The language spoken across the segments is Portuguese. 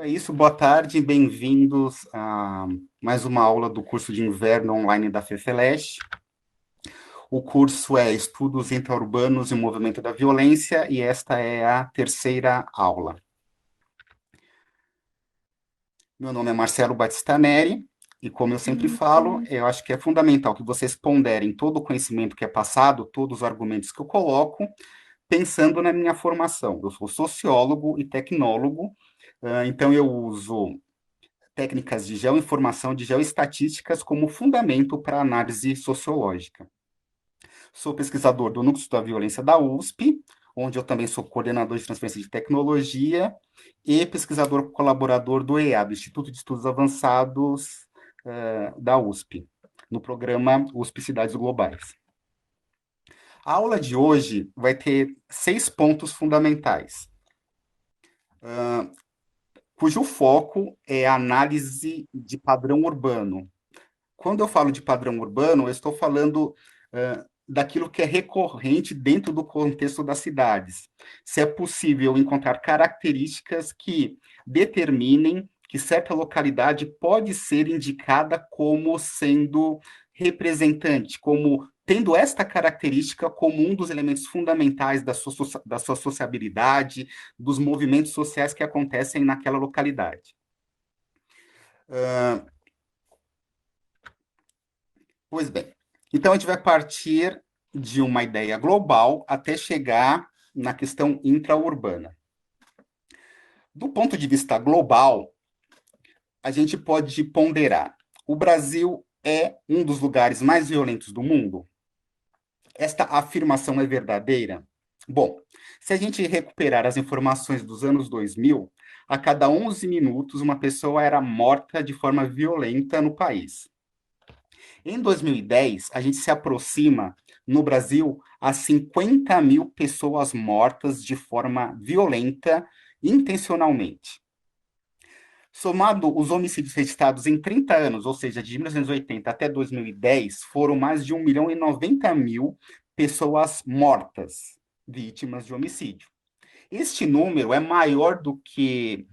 É isso, boa tarde, bem-vindos a mais uma aula do curso de inverno online da FEFELESH. O curso é Estudos Intraurbanos e o Movimento da Violência, e esta é a terceira aula. Meu nome é Marcelo Batista Neri, e como eu sempre falo, eu acho que é fundamental que vocês ponderem todo o conhecimento que é passado, todos os argumentos que eu coloco, pensando na minha formação. Eu sou sociólogo e tecnólogo, então eu uso técnicas de geoinformação, de geoestatísticas como fundamento para a análise sociológica. Sou pesquisador do Núcleo da Violência da USP, onde eu também sou coordenador de transferência de tecnologia e pesquisador colaborador do EA, do Instituto de Estudos Avançados da USP, no programa USP Cidades Globais. A aula de hoje vai ter 6 pontos fundamentais, cujo foco é a análise de padrão urbano. Quando eu falo de padrão urbano, eu estou falando daquilo que é recorrente dentro do contexto das cidades. Se é possível encontrar características que determinem que certa localidade pode ser indicada como sendo representante, como tendo esta característica como um dos elementos fundamentais da sua sociabilidade, dos movimentos sociais que acontecem naquela localidade. Pois bem, então a gente vai partir de uma ideia global até chegar na questão intraurbana. Do ponto de vista global, a gente pode ponderar: o Brasil é um dos lugares mais violentos do mundo? Esta afirmação é verdadeira? Bom, se a gente recuperar as informações dos anos 2000, a cada 11 minutos uma pessoa era morta de forma violenta no país. Em 2010, a gente se aproxima, no Brasil, a 50 mil pessoas mortas de forma violenta, intencionalmente. Somado os homicídios registrados em 30 anos, ou seja, de 1980 até 2010, foram mais de 1 milhão e 90 mil pessoas mortas, vítimas de homicídio. Este número é maior do que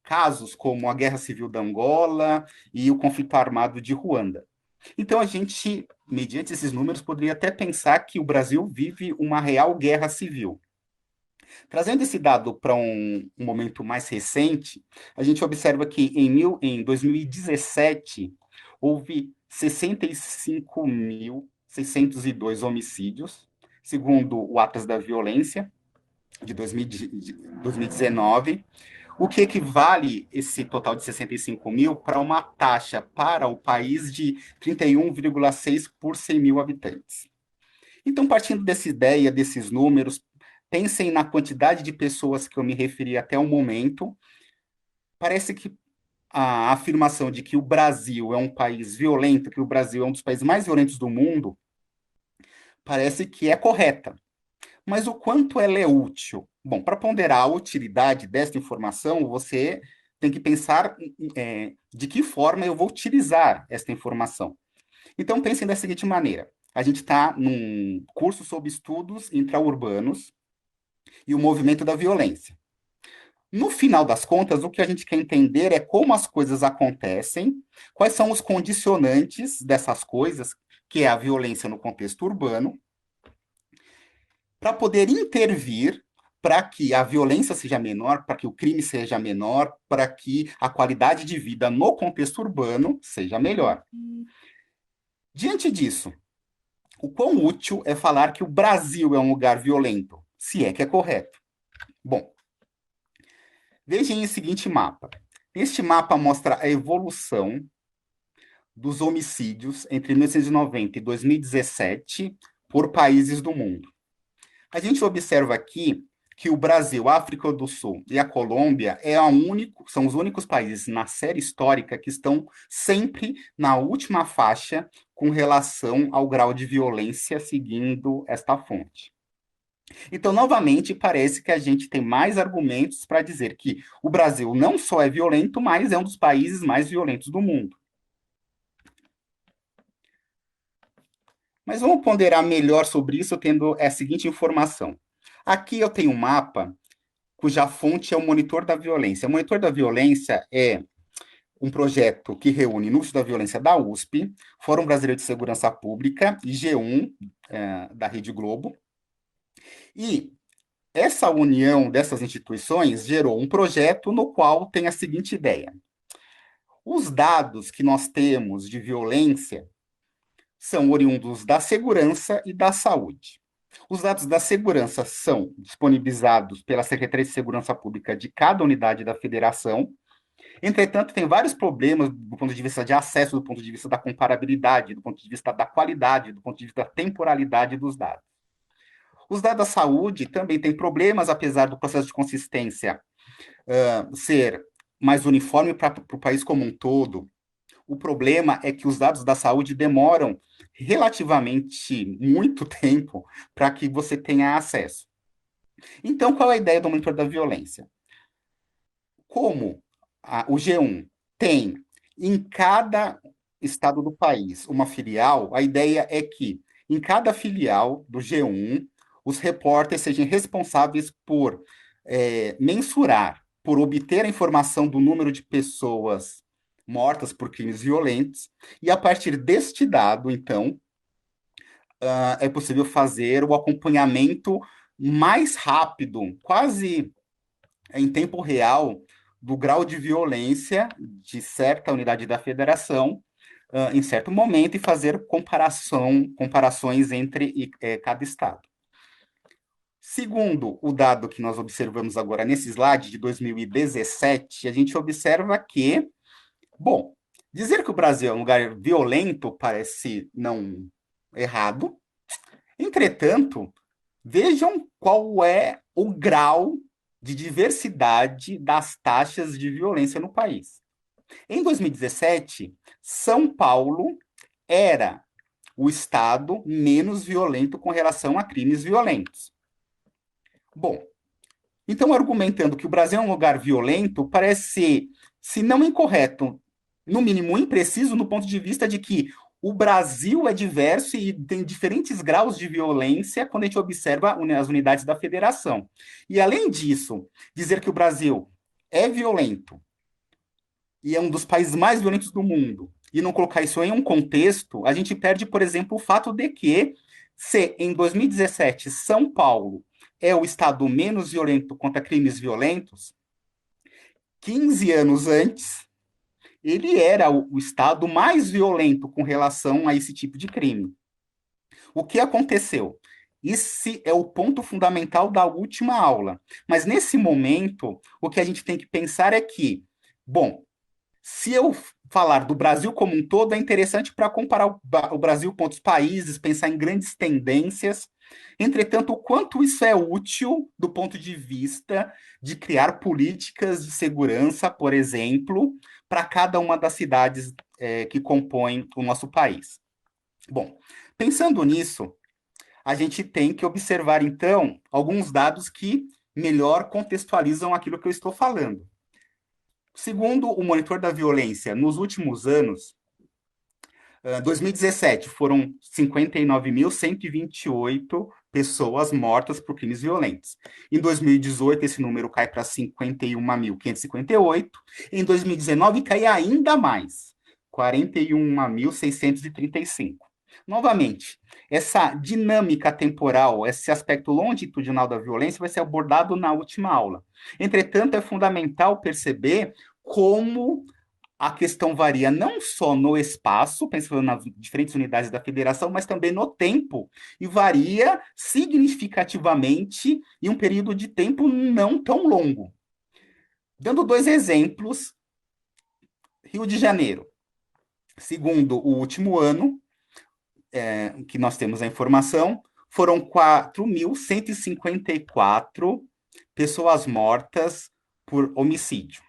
casos como a Guerra Civil da Angola e o conflito armado de Ruanda. Então, a gente, mediante esses números, poderia até pensar que o Brasil vive uma real guerra civil. Trazendo esse dado para um momento mais recente, a gente observa que em 2017 houve 65.602 homicídios, segundo o Atlas da Violência de 2019, o que equivale esse total de 65 mil para uma taxa para o país de 31,6 por 100 mil habitantes. Então, partindo dessa ideia, desses números, pensem na quantidade de pessoas que eu me referi até o momento. Parece que a afirmação de que o Brasil é um país violento, que o Brasil é um dos países mais violentos do mundo, parece que é correta. Mas o quanto ela é útil? Bom, para ponderar a utilidade desta informação, você tem que pensar de que forma eu vou utilizar esta informação. Então, pensem da seguinte maneira: a gente está num curso sobre estudos intraurbanos e o movimento da violência. No final das contas, o que a gente quer entender é como as coisas acontecem, quais são os condicionantes dessas coisas, que é a violência no contexto urbano, para poder intervir para que a violência seja menor, para que o crime seja menor, para que a qualidade de vida no contexto urbano seja melhor. Diante disso, o quão útil é falar que o Brasil é um lugar violento, se é que é correto? Bom, vejam o seguinte mapa. Este mapa mostra a evolução dos homicídios entre 1990 e 2017 por países do mundo. A gente observa aqui que o Brasil, a África do Sul e a Colômbia são os únicos países na série histórica que estão sempre na última faixa com relação ao grau de violência seguindo esta fonte. Então, novamente, parece que a gente tem mais argumentos para dizer que o Brasil não só é violento, mas é um dos países mais violentos do mundo. Mas vamos ponderar melhor sobre isso tendo a seguinte informação. Aqui eu tenho um mapa cuja fonte é o Monitor da Violência. O Monitor da Violência é um projeto que reúne Núcleo da Violência da USP, Fórum Brasileiro de Segurança Pública e G1, da Rede Globo. E essa união dessas instituições gerou um projeto no qual tem a seguinte ideia: os dados que nós temos de violência são oriundos da segurança e da saúde. Os dados da segurança são disponibilizados pela Secretaria de Segurança Pública de cada unidade da federação. Entretanto, tem vários problemas do ponto de vista de acesso, do ponto de vista da comparabilidade, do ponto de vista da qualidade, do ponto de vista da temporalidade dos dados. Os dados da saúde também têm problemas, apesar do processo de consistência ser mais uniforme para o país como um todo. O problema é que os dados da saúde demoram relativamente muito tempo para que você tenha acesso. Então, qual é a ideia do monitor da violência? Como o G1 tem em cada estado do país uma filial, a ideia é que em cada filial do G1, os repórteres sejam responsáveis por mensurar, por obter a informação do número de pessoas mortas por crimes violentos, e a partir deste dado, então, é possível fazer o acompanhamento mais rápido, quase em tempo real, do grau de violência de certa unidade da federação em certo momento e fazer comparações entre cada estado. Segundo o dado que nós observamos agora nesse slide de 2017, a gente observa que, bom, dizer que o Brasil é um lugar violento parece não errado. Entretanto, vejam qual é o grau de diversidade das taxas de violência no país. Em 2017, São Paulo era o estado menos violento com relação a crimes violentos. Bom, então argumentando que o Brasil é um lugar violento, parece, se não incorreto, no mínimo impreciso no ponto de vista de que o Brasil é diverso e tem diferentes graus de violência quando a gente observa as unidades da federação. E, além disso, dizer que o Brasil é violento e é um dos países mais violentos do mundo, e não colocar isso em um contexto, a gente perde, por exemplo, o fato de que, se em 2017 São Paulo é o estado menos violento contra crimes violentos, 15 anos antes, ele era o estado mais violento com relação a esse tipo de crime. O que aconteceu? Esse é o ponto fundamental da última aula. Mas nesse momento, o que a gente tem que pensar é que, bom, se eu falar do Brasil como um todo, é interessante para comparar o Brasil com outros países, pensar em grandes tendências. Entretanto, o quanto isso é útil do ponto de vista de criar políticas de segurança, por exemplo, para cada uma das cidades que compõem o nosso país. Bom, pensando nisso, a gente tem que observar, então, alguns dados que melhor contextualizam aquilo que eu estou falando. Segundo o Monitor da Violência, nos últimos anos, 2017 foram 59.128 pessoas mortas por crimes violentos. Em 2018, esse número cai para 51.558. Em 2019, cai ainda mais, 41.635. Novamente, essa dinâmica temporal, esse aspecto longitudinal da violência vai ser abordado na última aula. Entretanto, é fundamental perceber como a questão varia não só no espaço, pensando nas diferentes unidades da federação, mas também no tempo, e varia significativamente em um período de tempo não tão longo. Dando dois exemplos, Rio de Janeiro. Segundo o último ano, que nós temos a informação, foram 4.154 pessoas mortas por homicídio.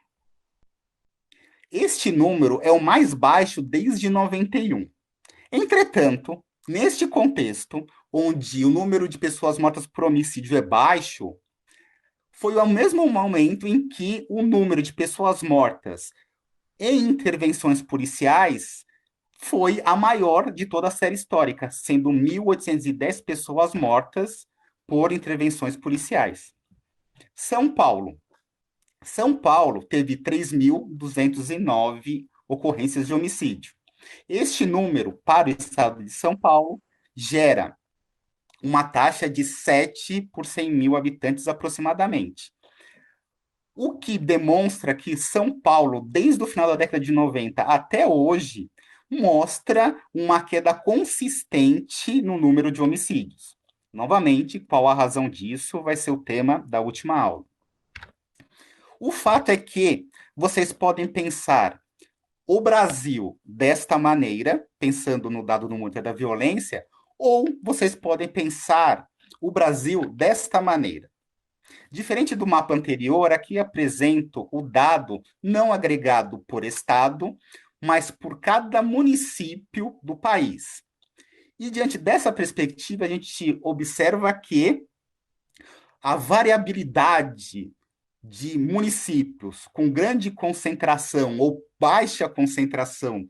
Este número é o mais baixo desde 91. Entretanto, neste contexto, onde o número de pessoas mortas por homicídio é baixo, foi ao mesmo momento em que o número de pessoas mortas em intervenções policiais foi a maior de toda a série histórica, sendo 1.810 pessoas mortas por intervenções policiais. São Paulo. São Paulo teve 3.209 ocorrências de homicídio. Este número, para o estado de São Paulo, gera uma taxa de 7 por 100 mil habitantes aproximadamente. O que demonstra que São Paulo, desde o final da década de 90 até hoje, mostra uma queda consistente no número de homicídios. Novamente, qual a razão disso vai ser o tema da última aula. O fato é que vocês podem pensar o Brasil desta maneira, pensando no dado número da violência, ou vocês podem pensar o Brasil desta maneira. Diferente do mapa anterior, aqui apresento o dado não agregado por estado, mas por cada município do país. E diante dessa perspectiva, a gente observa que a variabilidade de municípios com grande concentração ou baixa concentração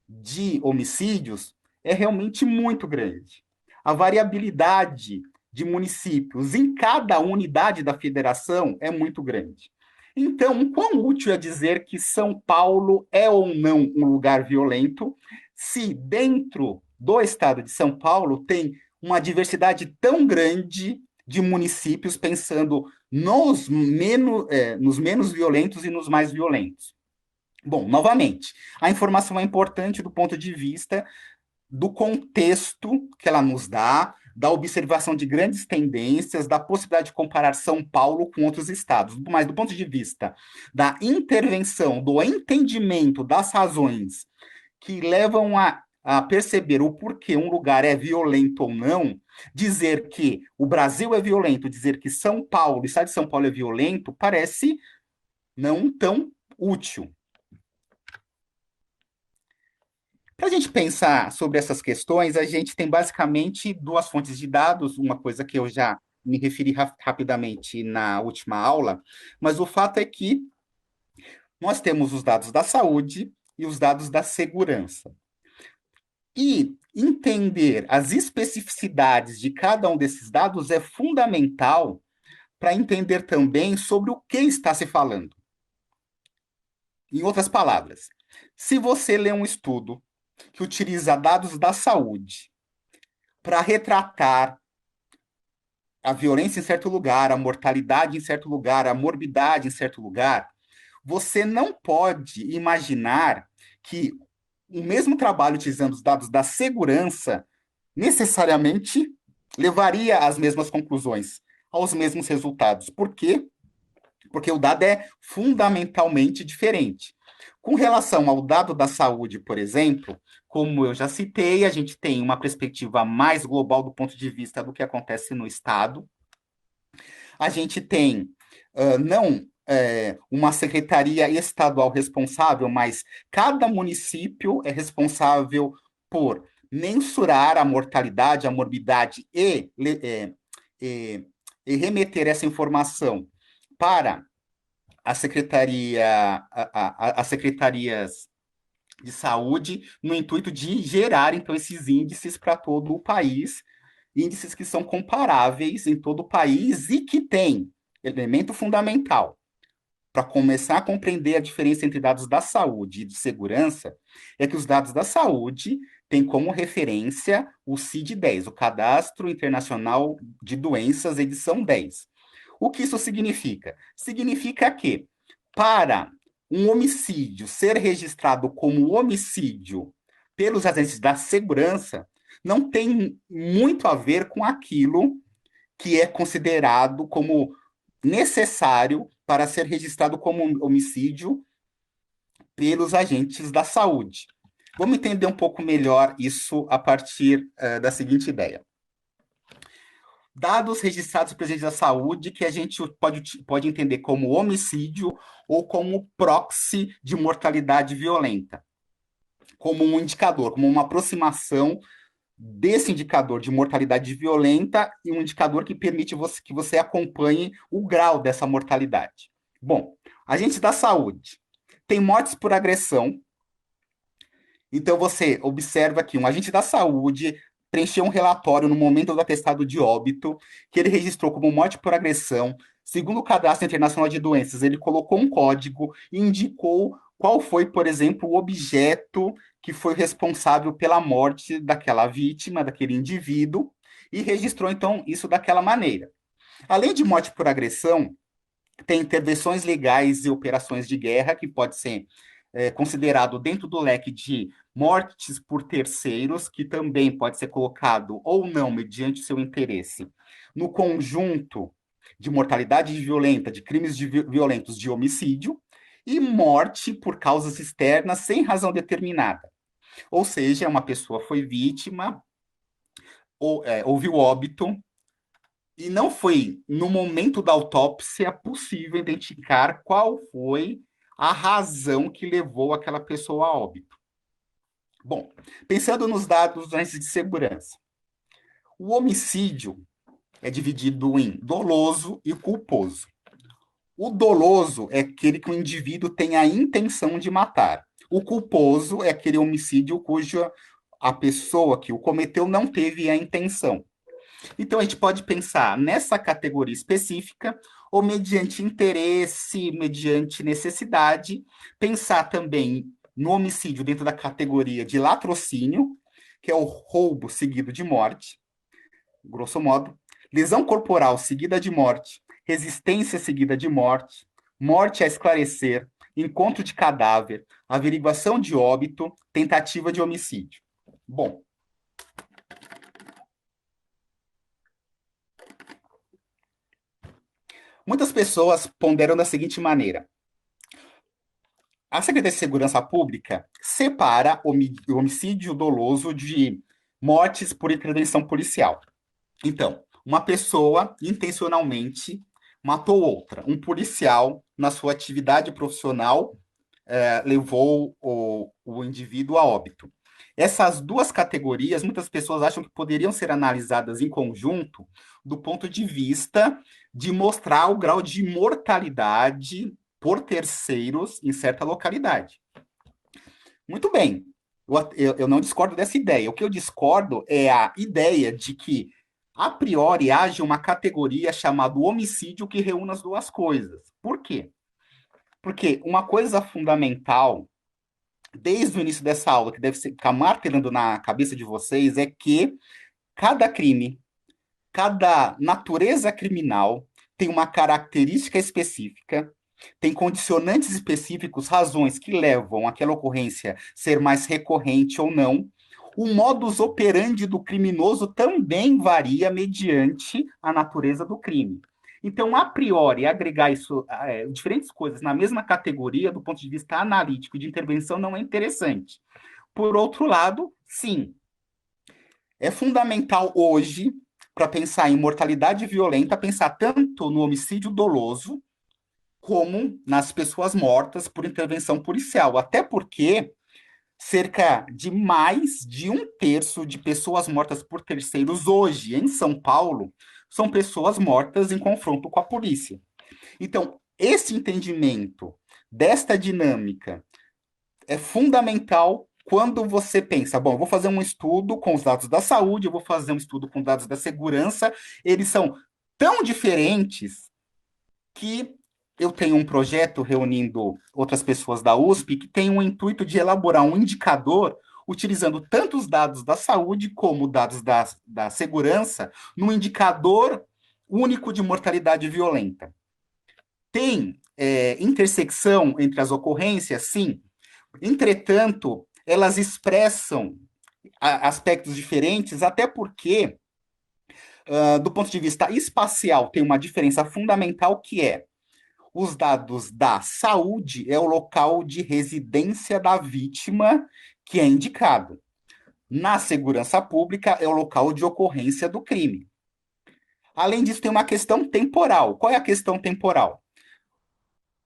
de homicídios é realmente muito grande. A variabilidade de municípios em cada unidade da federação é muito grande. Então, quão útil é dizer que São Paulo é ou não um lugar violento, se dentro do estado de São Paulo tem uma diversidade tão grande de municípios, pensando nos menos violentos e nos mais violentos? Bom, novamente, a informação é importante do ponto de vista do contexto que ela nos dá, da observação de grandes tendências, da possibilidade de comparar São Paulo com outros estados, mas do ponto de vista da intervenção, do entendimento das razões que levam a perceber o porquê um lugar é violento ou não, dizer que o Brasil é violento, dizer que São Paulo, o estado de São Paulo é violento, parece não tão útil. Para a gente pensar sobre essas questões, a gente tem basicamente duas fontes de dados, uma coisa que eu já me referi rapidamente na última aula, mas o fato é que nós temos os dados da saúde e os dados da segurança. E entender as especificidades de cada um desses dados é fundamental para entender também sobre o que está se falando. Em outras palavras, se você lê um estudo que utiliza dados da saúde para retratar a violência em certo lugar, a mortalidade em certo lugar, a morbidade em certo lugar, você não pode imaginar que o mesmo trabalho utilizando os dados da segurança necessariamente levaria às mesmas conclusões, aos mesmos resultados. Por quê? Porque o dado é fundamentalmente diferente. Com relação ao dado da saúde, por exemplo, como eu já citei, a gente tem uma perspectiva mais global do ponto de vista do que acontece no Estado. A gente tem não uma secretaria estadual responsável, mas cada município é responsável por mensurar a mortalidade, a morbidade e remeter essa informação para a as secretarias de saúde, no intuito de gerar, então, esses índices para todo o país, índices que são comparáveis em todo o país e que têm elemento fundamental para começar a compreender a diferença entre dados da saúde e de segurança, é que os dados da saúde têm como referência o CID-10, o Cadastro Internacional de Doenças, edição 10. O que isso significa? Significa que, para um homicídio ser registrado como homicídio pelos agentes da segurança, não tem muito a ver com aquilo que é considerado como necessário para ser registrado como homicídio pelos agentes da saúde. Vamos entender um pouco melhor isso a partir da seguinte ideia. Dados registrados pelo agente da saúde que a gente pode entender como homicídio ou como proxy de mortalidade violenta, como um indicador, como uma aproximação desse indicador de mortalidade violenta e um indicador que permite que você acompanhe o grau dessa mortalidade. Bom, agentes da saúde tem mortes por agressão. Então você observa que um agente da saúde preencheu um relatório no momento do atestado de óbito que ele registrou como morte por agressão Segundo o Cadastro Internacional de Doenças, ele colocou um código e indicou qual foi, por exemplo, o objeto que foi responsável pela morte daquela vítima, daquele indivíduo, e registrou, então, isso daquela maneira. Além de morte por agressão, tem intervenções legais e operações de guerra, que pode ser considerado dentro do leque de mortes por terceiros, que também pode ser colocado ou não, mediante seu interesse, no conjunto de mortalidade violenta, de crimes violentos de homicídio, e morte por causas externas sem razão determinada. Ou seja, uma pessoa foi vítima, houve o óbito, e não foi, no momento da autópsia, possível identificar qual foi a razão que levou aquela pessoa a óbito. Bom, pensando nos dados da agência de segurança, o homicídio é dividido em doloso e culposo. O doloso é aquele que o indivíduo tem a intenção de matar. O culposo é aquele homicídio cuja a pessoa que o cometeu não teve a intenção. Então, a gente pode pensar nessa categoria específica, ou mediante interesse, mediante necessidade, pensar também no homicídio dentro da categoria de latrocínio, que é o roubo seguido de morte, grosso modo, lesão corporal seguida de morte, resistência seguida de morte, morte a esclarecer, encontro de cadáver, averiguação de óbito, tentativa de homicídio. Bom, muitas pessoas ponderam da seguinte maneira: a Secretaria de Segurança Pública separa o homicídio doloso de mortes por intervenção policial. Então, uma pessoa intencionalmente matou outra. Um policial, na sua atividade profissional, levou o indivíduo a óbito. Essas duas categorias, muitas pessoas acham que poderiam ser analisadas em conjunto, do ponto de vista de mostrar o grau de mortalidade por terceiros em certa localidade. Muito bem, eu não discordo dessa ideia. O que eu discordo é a ideia de que, a priori, haja uma categoria chamada homicídio que reúna as duas coisas. Por quê? Porque uma coisa fundamental, desde o início dessa aula, que deve ficar martelando na cabeça de vocês, é que cada crime, cada natureza criminal tem uma característica específica, tem condicionantes específicos, razões que levam aquela ocorrência a ser mais recorrente ou não. O modus operandi do criminoso também varia mediante a natureza do crime. Então, a priori, agregar isso, diferentes coisas na mesma categoria, do ponto de vista analítico e de intervenção, não é interessante. Por outro lado, sim, é fundamental hoje, para pensar em mortalidade violenta, pensar tanto no homicídio doloso, como nas pessoas mortas por intervenção policial. Até porque cerca de mais de um terço de pessoas mortas por terceiros hoje em São Paulo são pessoas mortas em confronto com a polícia. Então, esse entendimento desta dinâmica é fundamental quando você pensa, bom, eu vou fazer um estudo com os dados da saúde, eu vou fazer um estudo com dados da segurança, eles são tão diferentes que eu tenho um projeto reunindo outras pessoas da USP que tem o intuito de elaborar um indicador utilizando tanto os dados da saúde como dados da segurança no indicador único de mortalidade violenta. Tem intersecção entre as ocorrências? Sim. Entretanto, elas expressam aspectos diferentes, até porque, do ponto de vista espacial, tem uma diferença fundamental que é os dados da saúde é o local de residência da vítima que é indicado. Na segurança pública é o local de ocorrência do crime. Além disso, tem uma questão temporal. Qual é a questão temporal?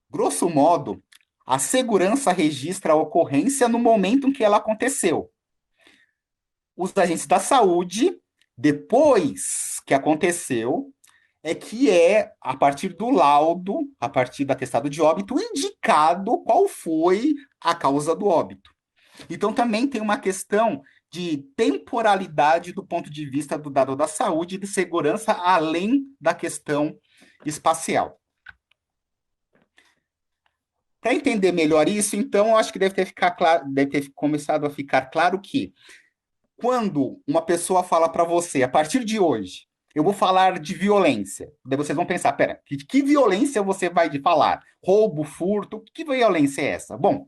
Grosso modo, a segurança registra a ocorrência no momento em que ela aconteceu. Os agentes da saúde, depois que aconteceu, é que é, a partir do laudo, a partir do atestado de óbito, indicado qual foi a causa do óbito. Então, também tem uma questão de temporalidade do ponto de vista do dado da saúde e de segurança, além da questão espacial. Para entender melhor isso, então, eu acho que deve ter começado a ficar claro que quando uma pessoa fala para você, a partir de hoje, eu vou falar de violência, daí vocês vão pensar, pera, que violência você vai de falar? Roubo, furto, que violência é essa? Bom,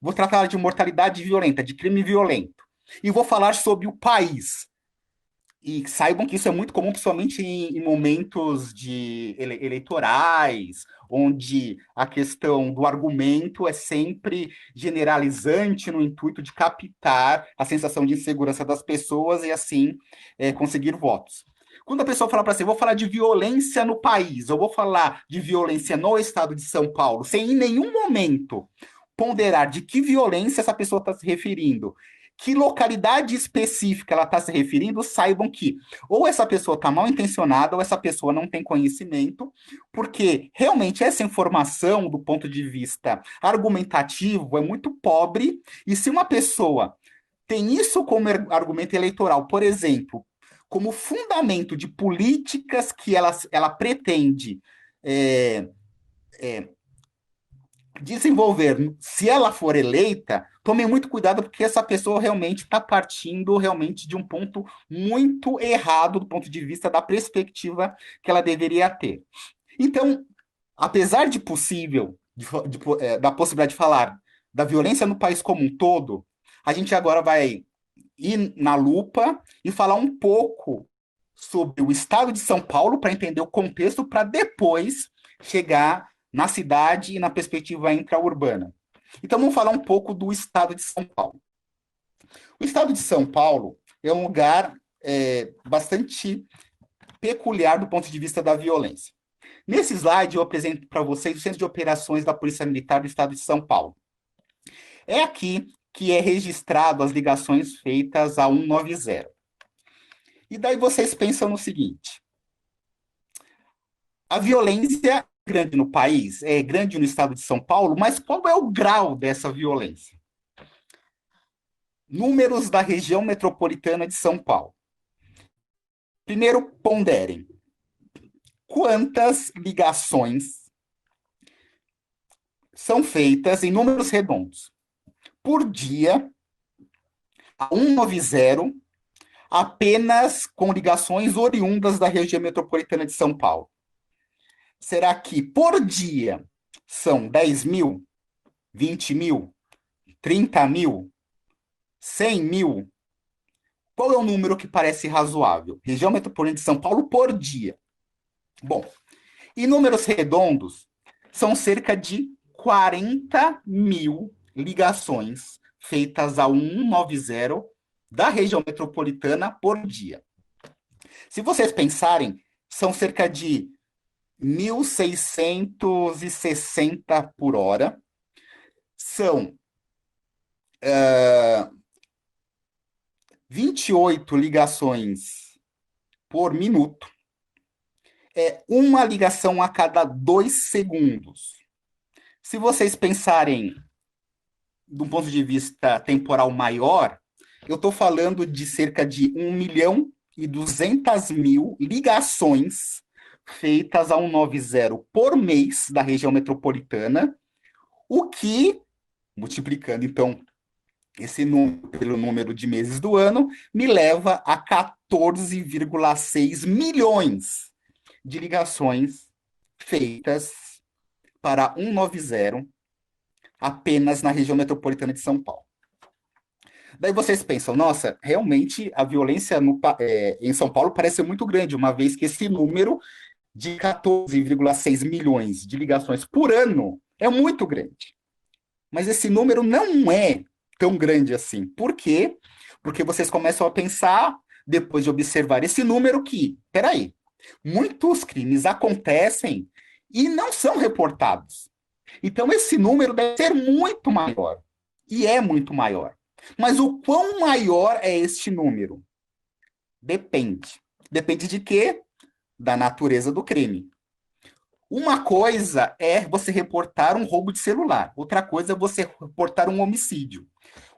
vou tratar de mortalidade violenta, de crime violento. E vou falar sobre o país. E saibam que isso é muito comum, principalmente em momentos eleitorais, onde a questão do argumento é sempre generalizante no intuito de captar a sensação de insegurança das pessoas e, assim, conseguir votos. Quando a pessoa fala para você, vou falar de violência no país, ou vou falar de violência no estado de São Paulo, sem em nenhum momento ponderar de que violência essa pessoa está se referindo, que localidade específica ela está se referindo, saibam que ou essa pessoa está mal intencionada ou essa pessoa não tem conhecimento, porque realmente essa informação, do ponto de vista argumentativo, é muito pobre, e se uma pessoa tem isso como argumento eleitoral, por exemplo, como fundamento de políticas que ela pretende é, desenvolver, se ela for eleita, tomem muito cuidado, porque essa pessoa realmente está partindo realmente de um ponto muito errado do ponto de vista da perspectiva que ela deveria ter. Então, apesar de possível, da possibilidade de falar da violência no país como um todo, a gente agora vai ir na lupa e falar um pouco sobre o estado de São Paulo para entender o contexto, para depois chegar na cidade e na perspectiva intraurbana. Então vamos falar um pouco do estado de São Paulo. O estado de São Paulo é um lugar bastante peculiar do ponto de vista da violência. Nesse slide eu apresento para vocês o Centro de Operações da Polícia Militar do Estado de São Paulo. É aqui que é registrado as ligações feitas a 190. E daí vocês pensam no seguinte: a violência é grande no país, é grande no estado de São Paulo, mas qual é o grau dessa violência? Números da região metropolitana de São Paulo. Primeiro, ponderem. Quantas ligações são feitas em números redondos por dia a 190, apenas com ligações oriundas da região metropolitana de São Paulo? Será que por dia são 10 mil, 20 mil, 30 mil, 100 mil? Qual é o número que parece razoável? Região metropolitana de São Paulo por dia. Bom, e números redondos são cerca de 40 mil ligações feitas a 190 da região metropolitana por dia. Se vocês pensarem, são cerca de 1.660 por hora. São 28 ligações por minuto. É uma ligação a cada 2 segundos. Se vocês pensarem de um ponto de vista temporal maior, eu estou falando de cerca de 1.200.000 ligações feitas a 190 por mês da região metropolitana, o que, multiplicando então esse número pelo número de meses do ano, me leva a 14,6 milhões de ligações feitas para 190 apenas na região metropolitana de São Paulo. Daí vocês pensam, nossa, realmente a violência em São Paulo parece ser muito grande, uma vez que esse número de 14,6 milhões de ligações por ano é muito grande. Mas esse número não é tão grande assim. Por quê? Porque vocês começam a pensar, depois de observar esse número, que, peraí, muitos crimes acontecem e não são reportados. Então, esse número deve ser muito maior. E é muito maior. Mas o quão maior é este número? Depende. Depende de quê? Da natureza do crime. Uma coisa é você reportar um roubo de celular. Outra coisa é você reportar um homicídio.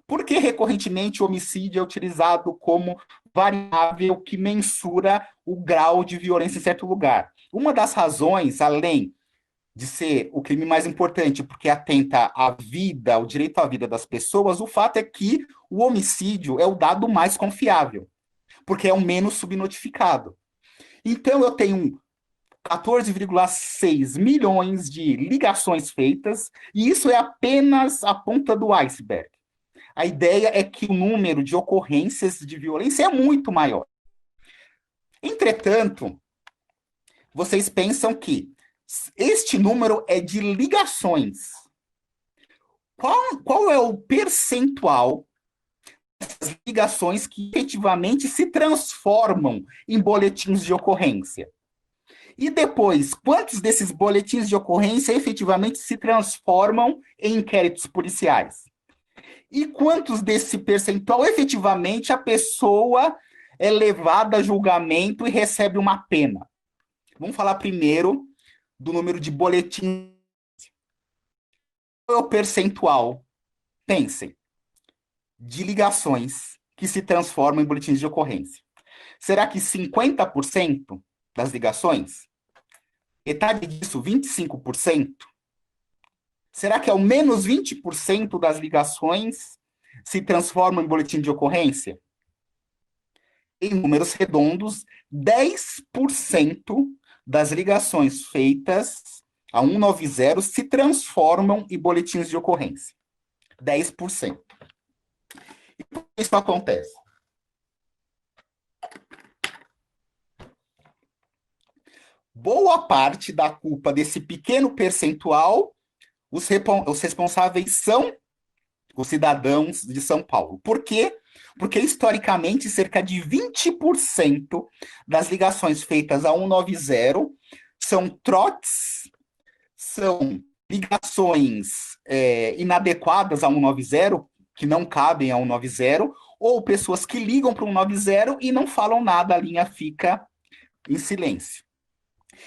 Por que recorrentemente o homicídio é utilizado como variável que mensura o grau de violência em certo lugar. Uma das razões, além de ser o crime mais importante, porque atenta à vida, ao direito à vida das pessoas, o fato é que o homicídio é o dado mais confiável, porque é o menos subnotificado. Então, eu tenho 14,6 milhões de ligações feitas, e isso é apenas a ponta do iceberg. A ideia é que o número de ocorrências de violência é muito maior. Entretanto, vocês pensam que este número é de ligações. Qual é o percentual das ligações que efetivamente se transformam em boletins de ocorrência? E depois, quantos desses boletins de ocorrência efetivamente se transformam em inquéritos policiais? E quantos desse percentual efetivamente a pessoa é levada a julgamento e recebe uma pena? Vamos falar primeiro do número de boletins. Qual é o percentual? Pensem, de ligações que se transformam em boletins de ocorrência. Será que 50% das ligações? Metade disso, 25%? Será que ao menos 20% das ligações se transformam em boletim de ocorrência? Em números redondos, 10% das ligações feitas a 190 se transformam em boletins de ocorrência. 10%. E por que isso acontece? Boa parte da culpa desse pequeno percentual, os responsáveis são os cidadãos de São Paulo. Por quê? Porque, historicamente, cerca de 20% das ligações feitas a 190 são trotes, são ligações inadequadas a 190, que não cabem a 190, ou pessoas que ligam para 190 e não falam nada, a linha fica em silêncio.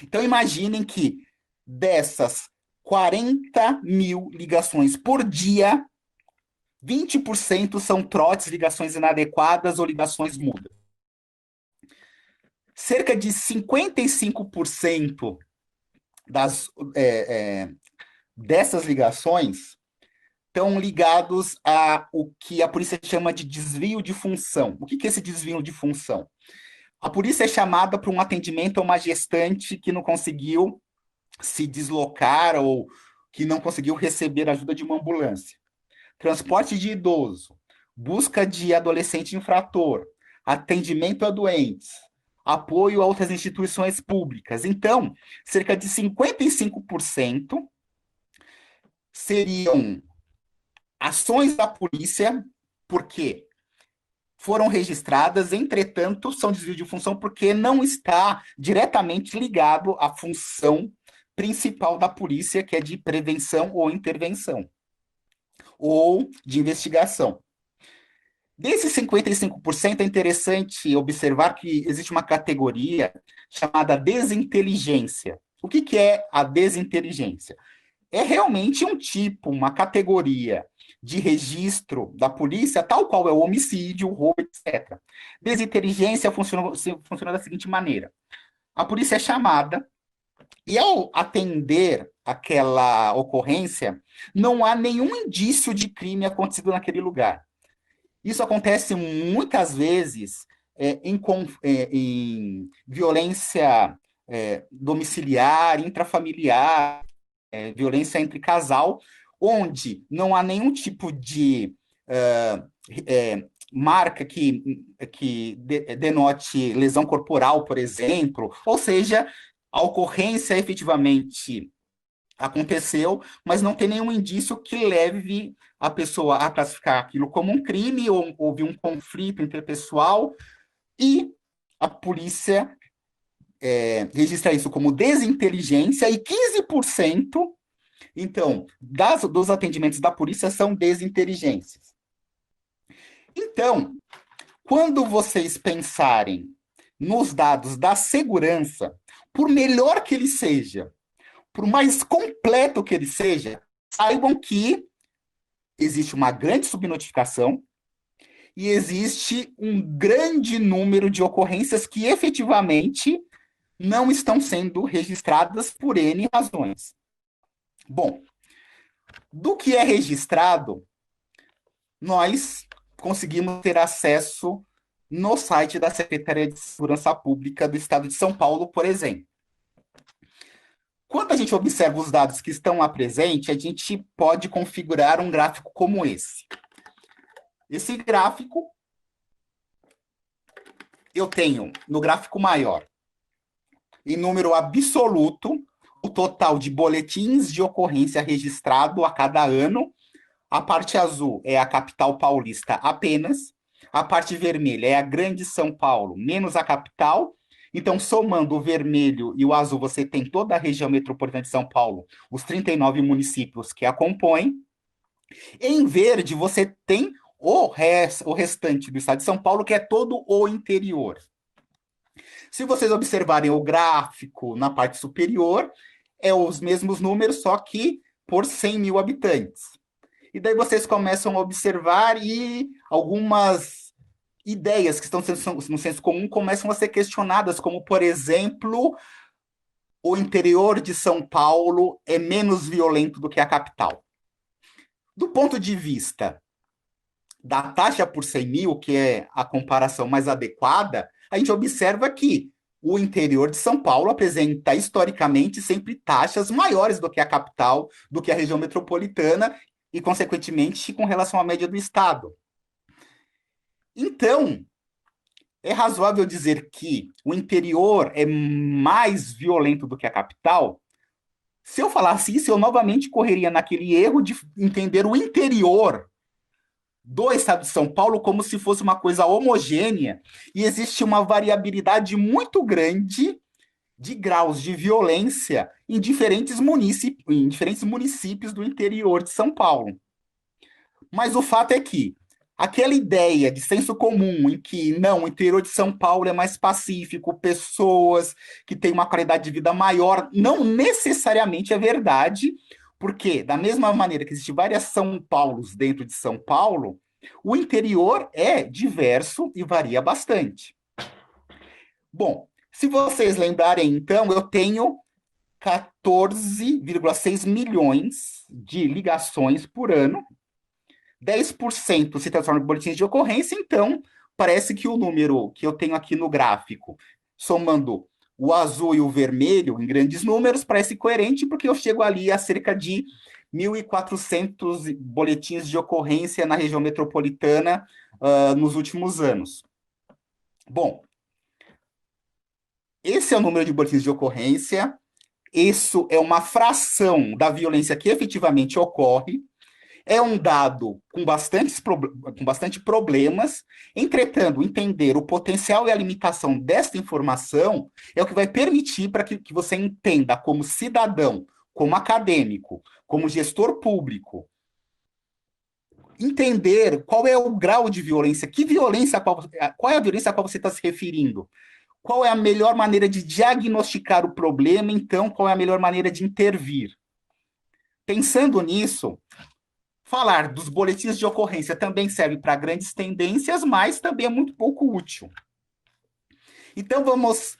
Então, imaginem que dessas 40 mil ligações por dia, 20% são trotes, ligações inadequadas ou ligações mudas. Cerca de 55% dessas ligações estão ligados a o que a polícia chama de desvio de função. O que é esse desvio de função? A polícia é chamada para um atendimento a uma gestante que não conseguiu se deslocar ou que não conseguiu receber ajuda de uma ambulância. Transporte de idoso, busca de adolescente infrator, atendimento a doentes, apoio a outras instituições públicas. Então, cerca de 55% seriam ações da polícia, porque foram registradas, entretanto, são desvio de função porque não está diretamente ligado à função principal da polícia, que é de prevenção ou intervenção, ou de investigação. Desses 55%, é interessante observar que existe uma categoria chamada desinteligência. O que é a desinteligência? É realmente um tipo, uma categoria de registro da polícia, tal qual é o homicídio, o roubo, etc. Desinteligência funciona da seguinte maneira: a polícia é chamada e, ao atender aquela ocorrência, não há nenhum indício de crime acontecido naquele lugar. Isso acontece muitas vezes em violência domiciliar, intrafamiliar, violência entre casal, onde não há nenhum tipo de marca que denote lesão corporal, por exemplo, ou seja, a ocorrência efetivamente aconteceu, mas não tem nenhum indício que leve a pessoa a classificar aquilo como um crime, ou houve um conflito interpessoal, e a polícia registra isso como desinteligência, e 15%, então, dos atendimentos da polícia são desinteligências. Então, quando vocês pensarem nos dados da segurança, por melhor que ele seja, por mais completo que ele seja, saibam que existe uma grande subnotificação e existe um grande número de ocorrências que efetivamente não estão sendo registradas por N razões. Bom, do que é registrado, nós conseguimos ter acesso no site da Secretaria de Segurança Pública do Estado de São Paulo, por exemplo. Quando a gente observa os dados que estão lá presentes, a gente pode configurar um gráfico como esse. Esse gráfico, eu tenho no gráfico maior, em número absoluto, o total de boletins de ocorrência registrado a cada ano. A parte azul é a capital paulista apenas. A parte vermelha é a Grande São Paulo menos a capital. Então, somando o vermelho e o azul, você tem toda a região metropolitana de São Paulo, os 39 municípios que a compõem. Em verde, você tem o restante do estado de São Paulo, que é todo o interior. Se vocês observarem o gráfico na parte superior, é os mesmos números, só que por 100 mil habitantes. E daí vocês começam a observar e algumas ideias que estão no senso comum começam a ser questionadas, como, por exemplo, o interior de São Paulo é menos violento do que a capital. Do ponto de vista da taxa por 100 mil, que é a comparação mais adequada, a gente observa que o interior de São Paulo apresenta, historicamente, sempre taxas maiores do que a capital, do que a região metropolitana, e, consequentemente, com relação à média do Estado. Então, é razoável dizer que o interior é mais violento do que a capital? Se eu falasse isso, eu novamente correria naquele erro de entender o interior do estado de São Paulo como se fosse uma coisa homogênea, e existe uma variabilidade muito grande de graus de violência em diferentes municípios do interior de São Paulo. Mas o fato é que aquela ideia de senso comum em que não, o interior de São Paulo é mais pacífico, pessoas que têm uma qualidade de vida maior, não necessariamente é verdade, porque da mesma maneira que existem várias São Paulos dentro de São Paulo, o interior é diverso e varia bastante. Bom, se vocês lembrarem, então, eu tenho 14,6 milhões de ligações por ano, 10% se transforma em boletins de ocorrência, então parece que o número que eu tenho aqui no gráfico, somando o azul e o vermelho em grandes números, parece coerente, porque eu chego ali a cerca de 1.400 boletins de ocorrência na região metropolitana nos últimos anos. Bom, esse é o número de boletins de ocorrência, isso é uma fração da violência que efetivamente ocorre, é um dado com bastante problemas, entretanto, entender o potencial e a limitação desta informação é o que vai permitir para que você entenda como cidadão, como acadêmico, como gestor público, entender qual é o grau de violência, qual é a violência a qual você está se referindo, qual é a melhor maneira de diagnosticar o problema, então qual é a melhor maneira de intervir. Pensando nisso, falar dos boletins de ocorrência também serve para grandes tendências, mas também é muito pouco útil. Então, vamos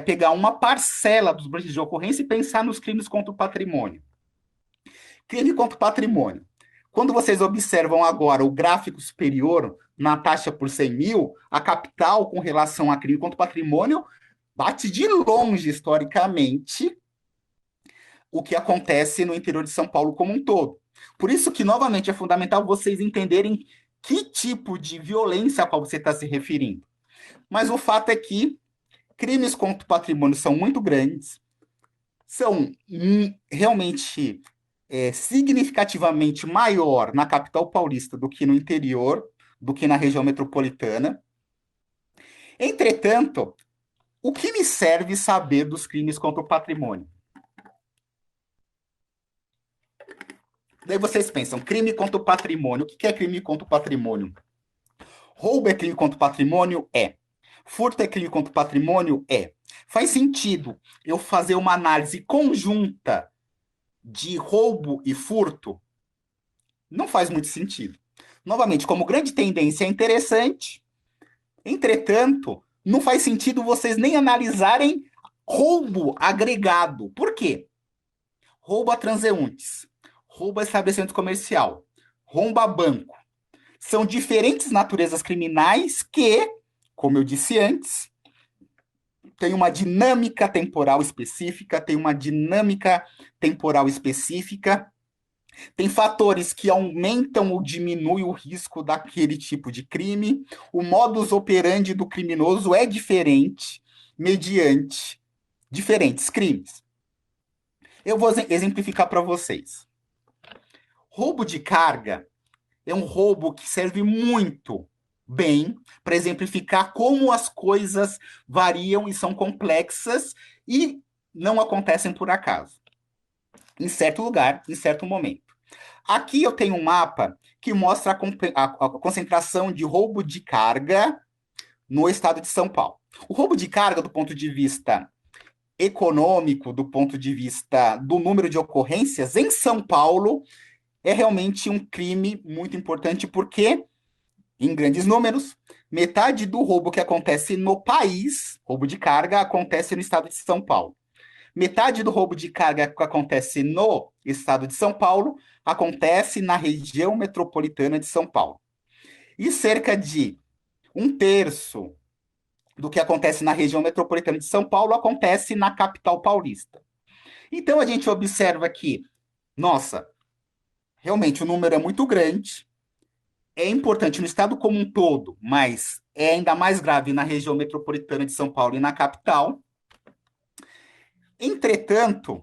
pegar uma parcela dos boletins de ocorrência e pensar nos crimes contra o patrimônio. Crime contra o patrimônio. Quando vocês observam agora o gráfico superior na taxa por 100 mil, a capital, com relação a crime contra o patrimônio, bate de longe, historicamente, o que acontece no interior de São Paulo como um todo. Por isso que, novamente, é fundamental vocês entenderem que tipo de violência a qual você está se referindo. Mas o fato é que crimes contra o patrimônio são muito grandes, são realmente significativamente maior na capital paulista do que no interior, do que na região metropolitana. Entretanto, o que me serve saber dos crimes contra o patrimônio? Daí vocês pensam, crime contra o patrimônio. O que é crime contra o patrimônio? Roubo é crime contra o patrimônio? É. Furto é crime contra o patrimônio? É. Faz sentido eu fazer uma análise conjunta de roubo e furto? Não faz muito sentido. Novamente, como grande tendência é interessante, entretanto, não faz sentido vocês nem analisarem roubo agregado. Por quê? Roubo a transeuntes, roubo a estabelecimento comercial, roubo a banco. São diferentes naturezas criminais que, como eu disse antes, tem uma dinâmica temporal específica, tem fatores que aumentam ou diminuem o risco daquele tipo de crime. O modus operandi do criminoso é diferente mediante diferentes crimes. Eu vou exemplificar para vocês. Roubo de carga é um roubo que serve muito bem para exemplificar como as coisas variam e são complexas e não acontecem por acaso, em certo lugar, em certo momento. Aqui eu tenho um mapa que mostra a concentração de roubo de carga no estado de São Paulo. O roubo de carga, do ponto de vista econômico, do ponto de vista do número de ocorrências, em São Paulo, é realmente um crime muito importante, porque, em grandes números, metade do roubo que acontece no país, roubo de carga, acontece no estado de São Paulo. Metade do roubo de carga que acontece no estado de São Paulo acontece na região metropolitana de São Paulo. E cerca de um terço do que acontece na região metropolitana de São Paulo acontece na capital paulista. Então a gente observa que, nossa, realmente o número é muito grande, é importante no estado como um todo, mas é ainda mais grave na região metropolitana de São Paulo e na capital. Entretanto,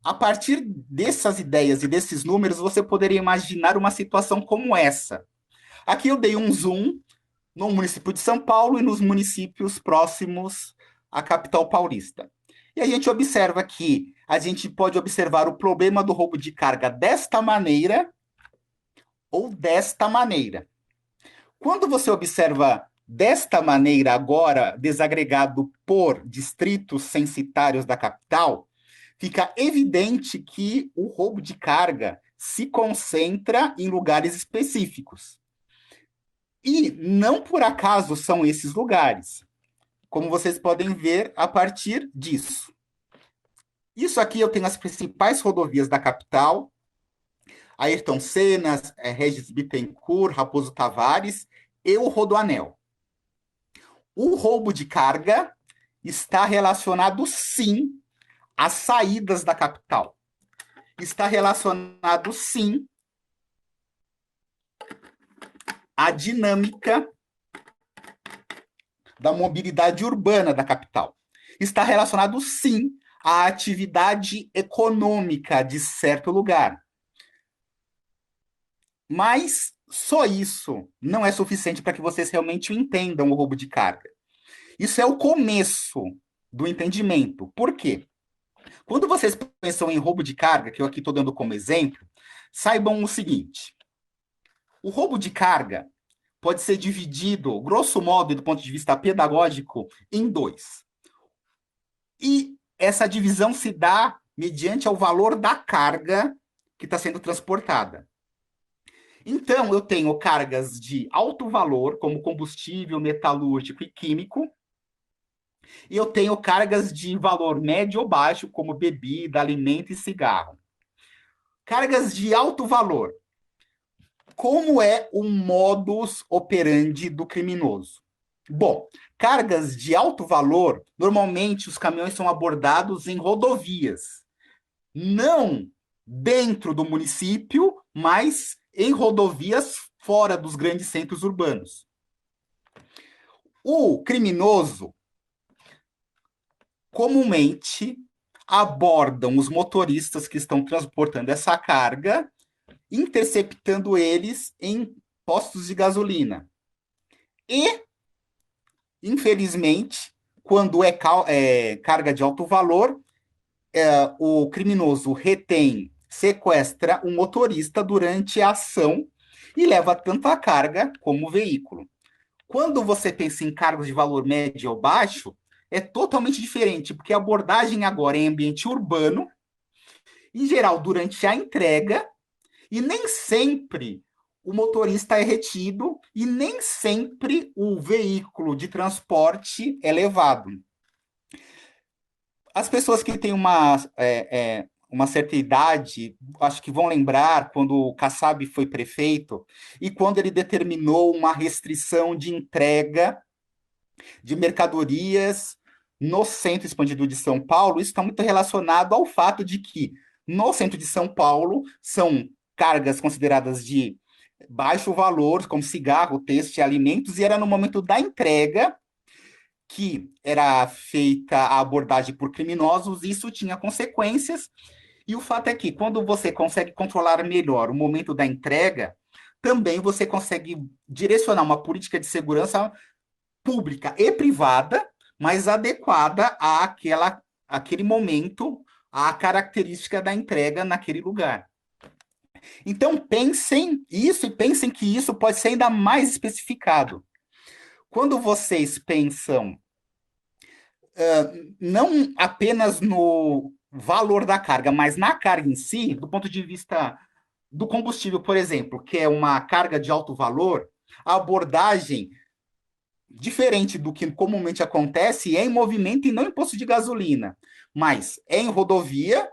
a partir dessas ideias e desses números, você poderia imaginar uma situação como essa. Aqui eu dei um zoom no município de São Paulo e nos municípios próximos à capital paulista. E a gente observa que a gente pode observar o problema do roubo de carga desta maneira ou desta maneira. Quando você observa desta maneira agora, desagregado por distritos censitários da capital, fica evidente que o roubo de carga se concentra em lugares específicos. E não por acaso são esses lugares, como vocês podem ver a partir disso. Isso aqui eu tenho as principais rodovias da capital: Ayrton Senna, Regis Bittencourt, Raposo Tavares e o Rodoanel. O roubo de carga está relacionado, sim, às saídas da capital. Está relacionado, sim, à dinâmica da mobilidade urbana da capital. Está relacionado, sim, à atividade econômica de certo lugar. Mas só isso não é suficiente para que vocês realmente entendam o roubo de carga. Isso é o começo do entendimento. Por quê? Quando vocês pensam em roubo de carga, que eu aqui estou dando como exemplo, saibam o seguinte: o roubo de carga pode ser dividido, grosso modo, do ponto de vista pedagógico, em dois. E essa divisão se dá mediante ao valor da carga que está sendo transportada. Então, eu tenho cargas de alto valor, como combustível, metalúrgico e químico, e eu tenho cargas de valor médio ou baixo, como bebida, alimento e cigarro. Cargas de alto valor. Como é o modus operandi do criminoso? Bom, cargas de alto valor, normalmente os caminhões são abordados em rodovias, não dentro do município, mas em rodovias fora dos grandes centros urbanos. O criminoso comumente abordam os motoristas que estão transportando essa carga, interceptando eles em postos de gasolina. E, infelizmente, quando é carga de alto valor, o criminoso retém, sequestra o motorista durante a ação e leva tanto a carga como o veículo. Quando você pensa em cargos de valor médio ou baixo, é totalmente diferente, porque a abordagem agora é em ambiente urbano, em geral durante a entrega, e nem sempre o motorista é retido e nem sempre o veículo de transporte é levado. As pessoas que têm uma certa idade, acho que vão lembrar quando o Kassab foi prefeito e quando ele determinou uma restrição de entrega de mercadorias no centro expandido de São Paulo. Isso está muito relacionado ao fato de que no centro de São Paulo são cargas consideradas de baixo valor, como cigarro, têxtil e alimentos, e era no momento da entrega que era feita a abordagem por criminosos, isso tinha consequências, e o fato é que quando você consegue controlar melhor o momento da entrega, também você consegue direcionar uma política de segurança pública e privada, mas adequada àquele momento, à característica da entrega naquele lugar. Então, pensem isso e pensem que isso pode ser ainda mais especificado. Quando vocês pensam não apenas no valor da carga, mas na carga em si, do ponto de vista do combustível, por exemplo, que é uma carga de alto valor, a abordagem, diferente do que comumente acontece, é em movimento e não em posto de gasolina, mas é em rodovia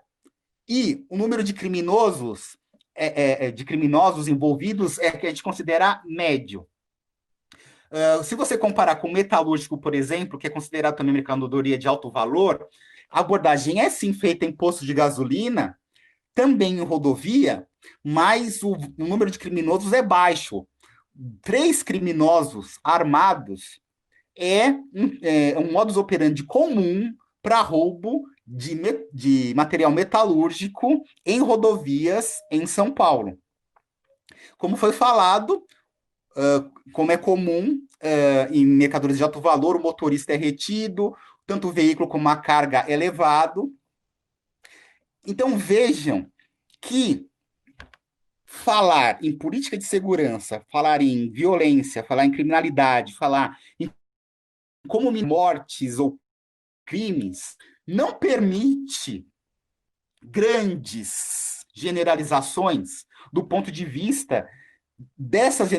e o número de criminosos envolvidos é que a gente considera médio. Se você comparar com o metalúrgico, por exemplo, que é considerado também mercadoria de alto valor, a abordagem é sim feita em posto de gasolina, também em rodovia, mas o número de criminosos é baixo. 3 criminosos armados é um modus operandi comum para roubo de material metalúrgico em rodovias em São Paulo. Como foi falado, como é comum em mercadorias de alto valor, o motorista é retido, tanto o veículo como a carga é levado. Então vejam que falar em política de segurança, falar em violência, falar em criminalidade, falar em como mortes ou crimes, não permite grandes generalizações do ponto de vista dessas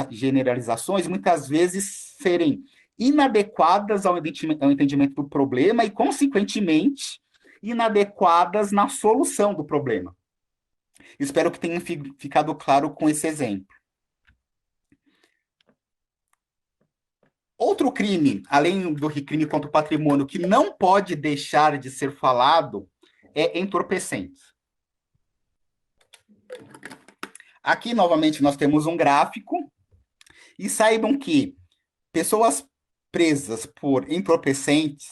generalizações muitas vezes serem inadequadas ao entendimento do problema e, consequentemente, inadequadas na solução do problema. Espero que tenha ficado claro com esse exemplo. Outro crime, além do crime contra o patrimônio, que não pode deixar de ser falado é entorpecentes. Aqui, novamente, nós temos um gráfico e saibam que pessoas presas por entorpecentes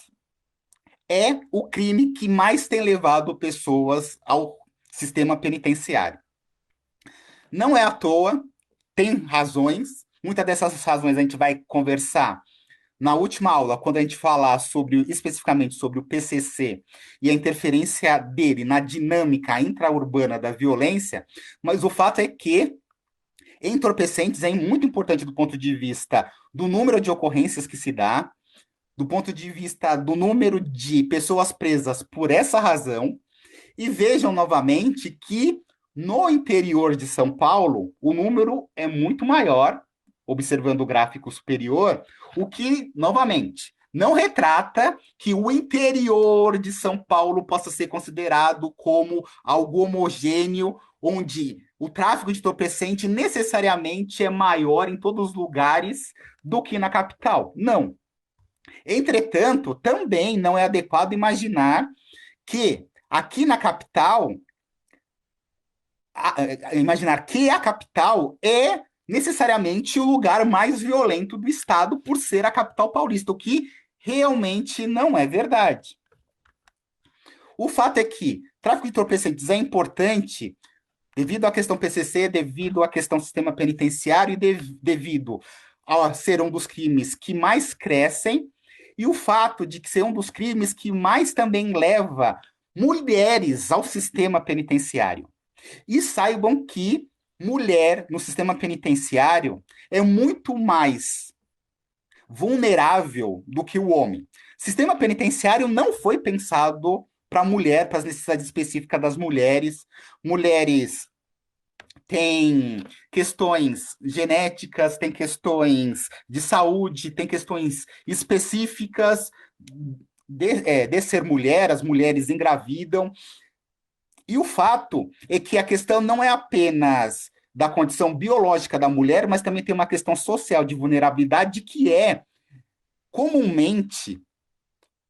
é o crime que mais tem levado pessoas ao sistema penitenciário. Não é à toa, tem razões, muitas dessas razões a gente vai conversar na última aula, quando a gente falar especificamente sobre o PCC e a interferência dele na dinâmica intraurbana da violência, mas o fato é que entorpecentes é muito importante do ponto de vista do número de ocorrências que se dá, do ponto de vista do número de pessoas presas por essa razão, e vejam novamente que no interior de São Paulo o número é muito maior, observando o gráfico superior, o que, novamente, não retrata que o interior de São Paulo possa ser considerado como algo homogêneo, onde o tráfico de entorpecente necessariamente é maior em todos os lugares do que na capital. Não. Entretanto, também não é adequado imaginar que aqui na capital, imaginar que a capital é necessariamente o lugar mais violento do estado por ser a capital paulista, o que realmente não é verdade. O fato é que tráfico de entorpecentes é importante devido à questão PCC, devido à questão sistema penitenciário e devido a ser um dos crimes que mais crescem e o fato de que ser um dos crimes que mais também leva mulheres ao sistema penitenciário. E saibam que mulher no sistema penitenciário é muito mais vulnerável do que o homem. O sistema penitenciário não foi pensado para a mulher, para as necessidades específicas das mulheres. Mulheres tem questões genéticas, tem questões de saúde, tem questões específicas de ser mulher, as mulheres engravidam. E o fato é que a questão não é apenas da condição biológica da mulher, mas também tem uma questão social de vulnerabilidade que é, comumente,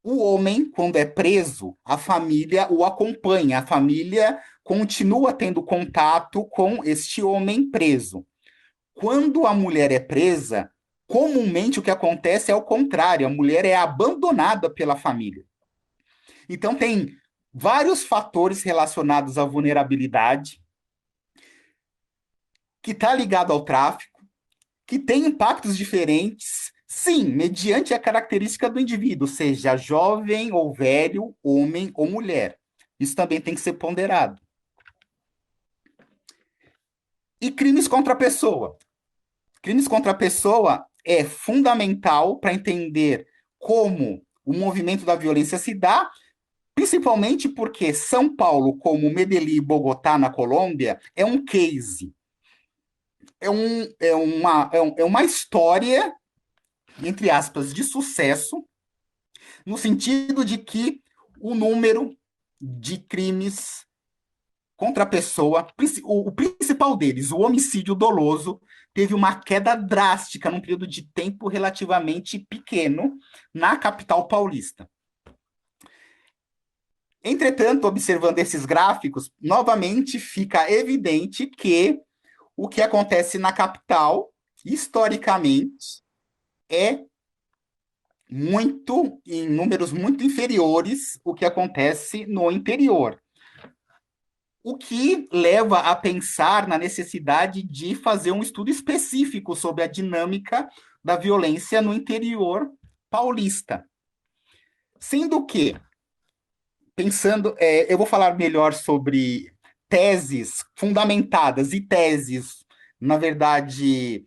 o homem, quando é preso, a família o acompanha, a família continua tendo contato com este homem preso. Quando a mulher é presa, comumente o que acontece é o contrário, a mulher é abandonada pela família. Então, tem vários fatores relacionados à vulnerabilidade, que está ligado ao tráfico, que tem impactos diferentes, sim, mediante a característica do indivíduo, seja jovem ou velho, homem ou mulher. Isso também tem que ser ponderado. E crimes contra a pessoa. Crimes contra a pessoa é fundamental para entender como o movimento da violência se dá, principalmente porque São Paulo, como Medellín e Bogotá, na Colômbia, é um case. É uma história, entre aspas, de sucesso, no sentido de que o número de crimes contra a pessoa, o principal deles, o homicídio doloso, teve uma queda drástica num período de tempo relativamente pequeno na capital paulista. Entretanto, observando esses gráficos, novamente fica evidente que o que acontece na capital, historicamente, é muito, em números muito inferiores, o que acontece no interior. O que leva a pensar na necessidade de fazer um estudo específico sobre a dinâmica da violência no interior paulista. Sendo que, pensando, eu vou falar melhor sobre teses fundamentadas e teses, na verdade,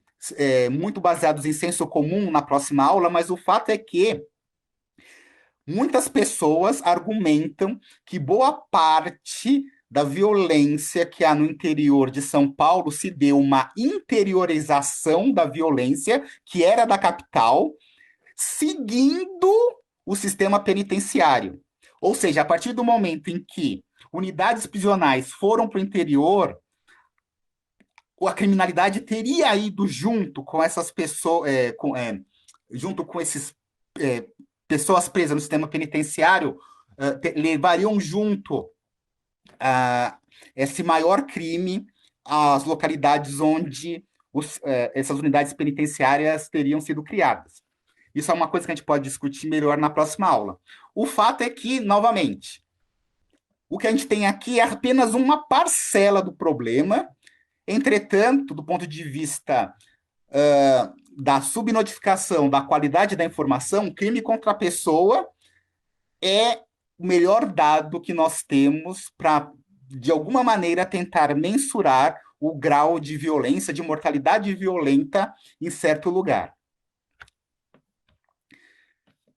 muito baseados em senso comum na próxima aula, mas o fato é que muitas pessoas argumentam que boa parte da violência que há no interior de São Paulo se deu uma interiorização da violência que era da capital, seguindo o sistema penitenciário. Ou seja, a partir do momento em que unidades prisionais foram para o interior, a criminalidade teria ido junto com essas pessoas, junto com esses é, pessoas presas no sistema penitenciário, levariam junto esse maior crime às localidades onde essas unidades penitenciárias teriam sido criadas. Isso é uma coisa que a gente pode discutir melhor na próxima aula. O fato é que, novamente, o que a gente tem aqui é apenas uma parcela do problema. Entretanto, do ponto de vista da subnotificação, da qualidade da informação, crime contra a pessoa é o melhor dado que nós temos para, de alguma maneira, tentar mensurar o grau de violência, de mortalidade violenta em certo lugar.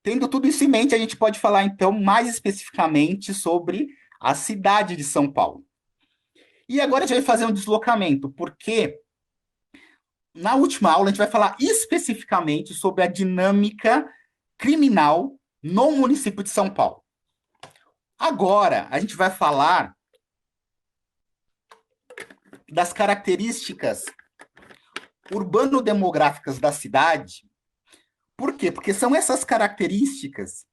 Tendo tudo isso em mente, a gente pode falar, então, mais especificamente sobre a cidade de São Paulo. E agora a gente vai fazer um deslocamento, porque na última aula a gente vai falar especificamente sobre a dinâmica criminal no município de São Paulo. Agora a gente vai falar das características urbano-demográficas da cidade. Por quê? Porque são essas características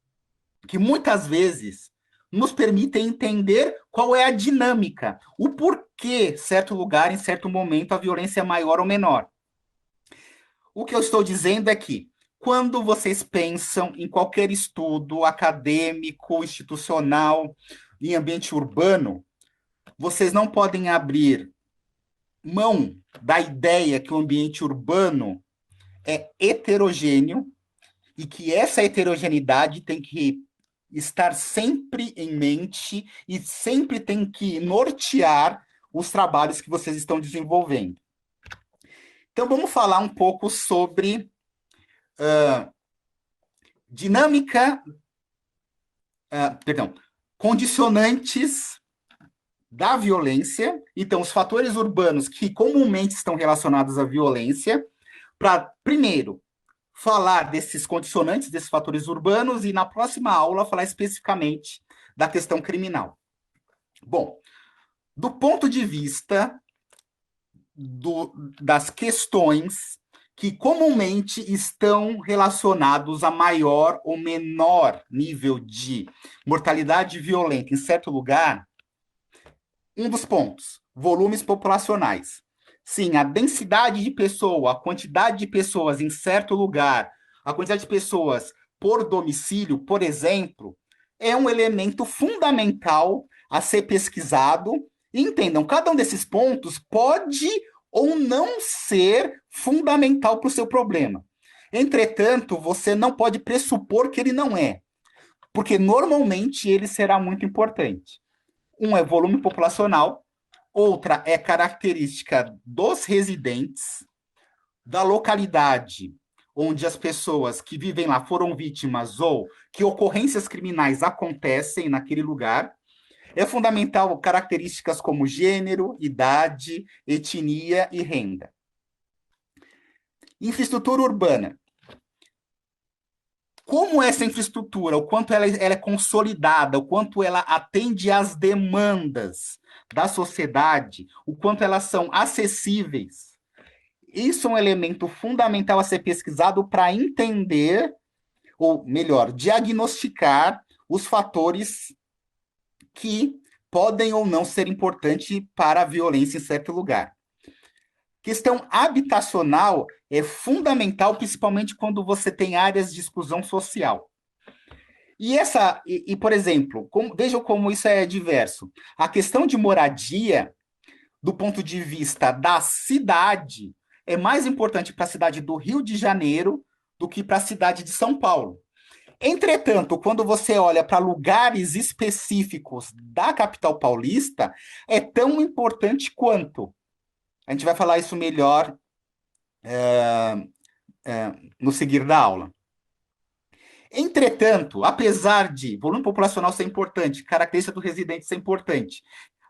que muitas vezes nos permitem entender qual é a dinâmica, o porquê certo lugar, em certo momento, a violência é maior ou menor. O que eu estou dizendo é que, quando vocês pensam em qualquer estudo acadêmico, institucional, em ambiente urbano, vocês não podem abrir mão da ideia que o ambiente urbano é heterogêneo e que essa heterogeneidade tem que estar sempre em mente e sempre tem que nortear os trabalhos que vocês estão desenvolvendo. Então, vamos falar um pouco sobre dinâmica, condicionantes da violência, então os fatores urbanos que comumente estão relacionados à violência, para, primeiro, falar desses condicionantes, desses fatores urbanos, e na próxima aula falar especificamente da questão criminal. Bom, do ponto de vista das questões que comumente estão relacionados a maior ou menor nível de mortalidade violenta em certo lugar, um dos pontos, volumes populacionais. Sim, a densidade de pessoa, a quantidade de pessoas em certo lugar, a quantidade de pessoas por domicílio, por exemplo, é um elemento fundamental a ser pesquisado. E entendam, cada um desses pontos pode ou não ser fundamental para o seu problema. Entretanto, você não pode pressupor que ele não é, porque normalmente ele será muito importante. Um é volume populacional, outra é característica dos residentes, da localidade onde as pessoas que vivem lá foram vítimas ou que ocorrências criminais acontecem naquele lugar. É fundamental características como gênero, idade, etnia e renda. Infraestrutura urbana. Como essa infraestrutura, o quanto ela é consolidada, o quanto ela atende às demandas da sociedade, o quanto elas são acessíveis. Isso é um elemento fundamental a ser pesquisado para entender, ou melhor, diagnosticar os fatores que podem ou não ser importantes para a violência em certo lugar. Questão habitacional é fundamental, principalmente quando você tem áreas de exclusão social. Por exemplo, vejam como isso é diverso. A questão de moradia, do ponto de vista da cidade, é mais importante para a cidade do Rio de Janeiro do que para a cidade de São Paulo. Entretanto, quando você olha para lugares específicos da capital paulista, é tão importante quanto. A gente vai falar isso melhor no seguir da aula. Entretanto, apesar de volume populacional ser importante, característica do residente ser importante,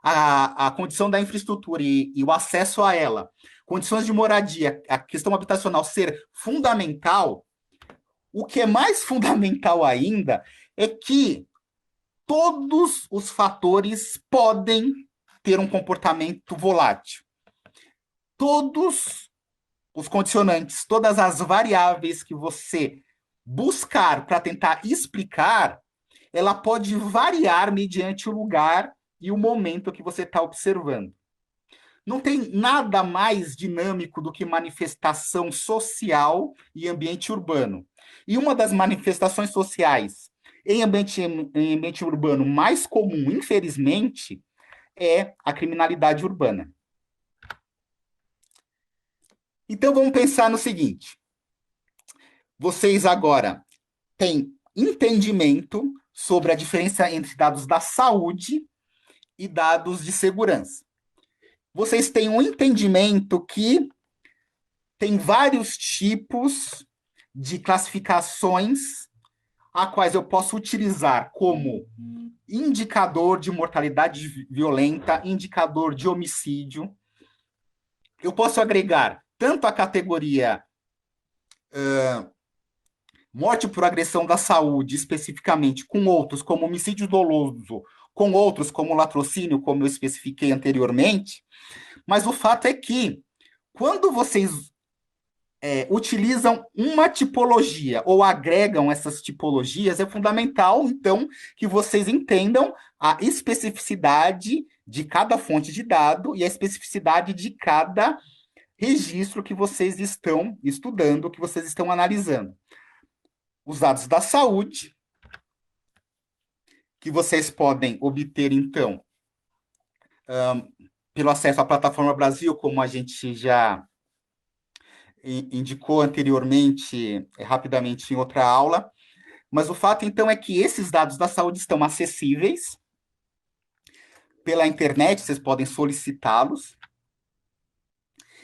a condição da infraestrutura e o acesso a ela, condições de moradia, a questão habitacional ser fundamental, o que é mais fundamental ainda é que todos os fatores podem ter um comportamento volátil. Todos os condicionantes, todas as variáveis que você buscar para tentar explicar, ela pode variar mediante o lugar e o momento que você está observando. Não tem nada mais dinâmico do que manifestação social e ambiente urbano. E uma das manifestações sociais em ambiente urbano mais comum, infelizmente, é a criminalidade urbana. Então vamos pensar no seguinte: vocês agora têm entendimento sobre a diferença entre dados da saúde e dados de segurança. Vocês têm um entendimento que tem vários tipos de classificações a quais eu posso utilizar como indicador de mortalidade violenta, indicador de homicídio. Eu posso agregar tanto a categoria morte por agressão da saúde, especificamente, com outros, como homicídio doloso, com outros, como latrocínio, como eu especifiquei anteriormente, mas o fato é que, quando vocês utilizam uma tipologia ou agregam essas tipologias, é fundamental, então, que vocês entendam a especificidade de cada fonte de dado e a especificidade de cada registro que vocês estão estudando, que vocês estão analisando. Os dados da saúde, que vocês podem obter, então, pelo acesso à plataforma Brasil, como a gente já indicou anteriormente, rapidamente em outra aula. Mas o fato, então, é que esses dados da saúde estão acessíveis pela internet, vocês podem solicitá-los,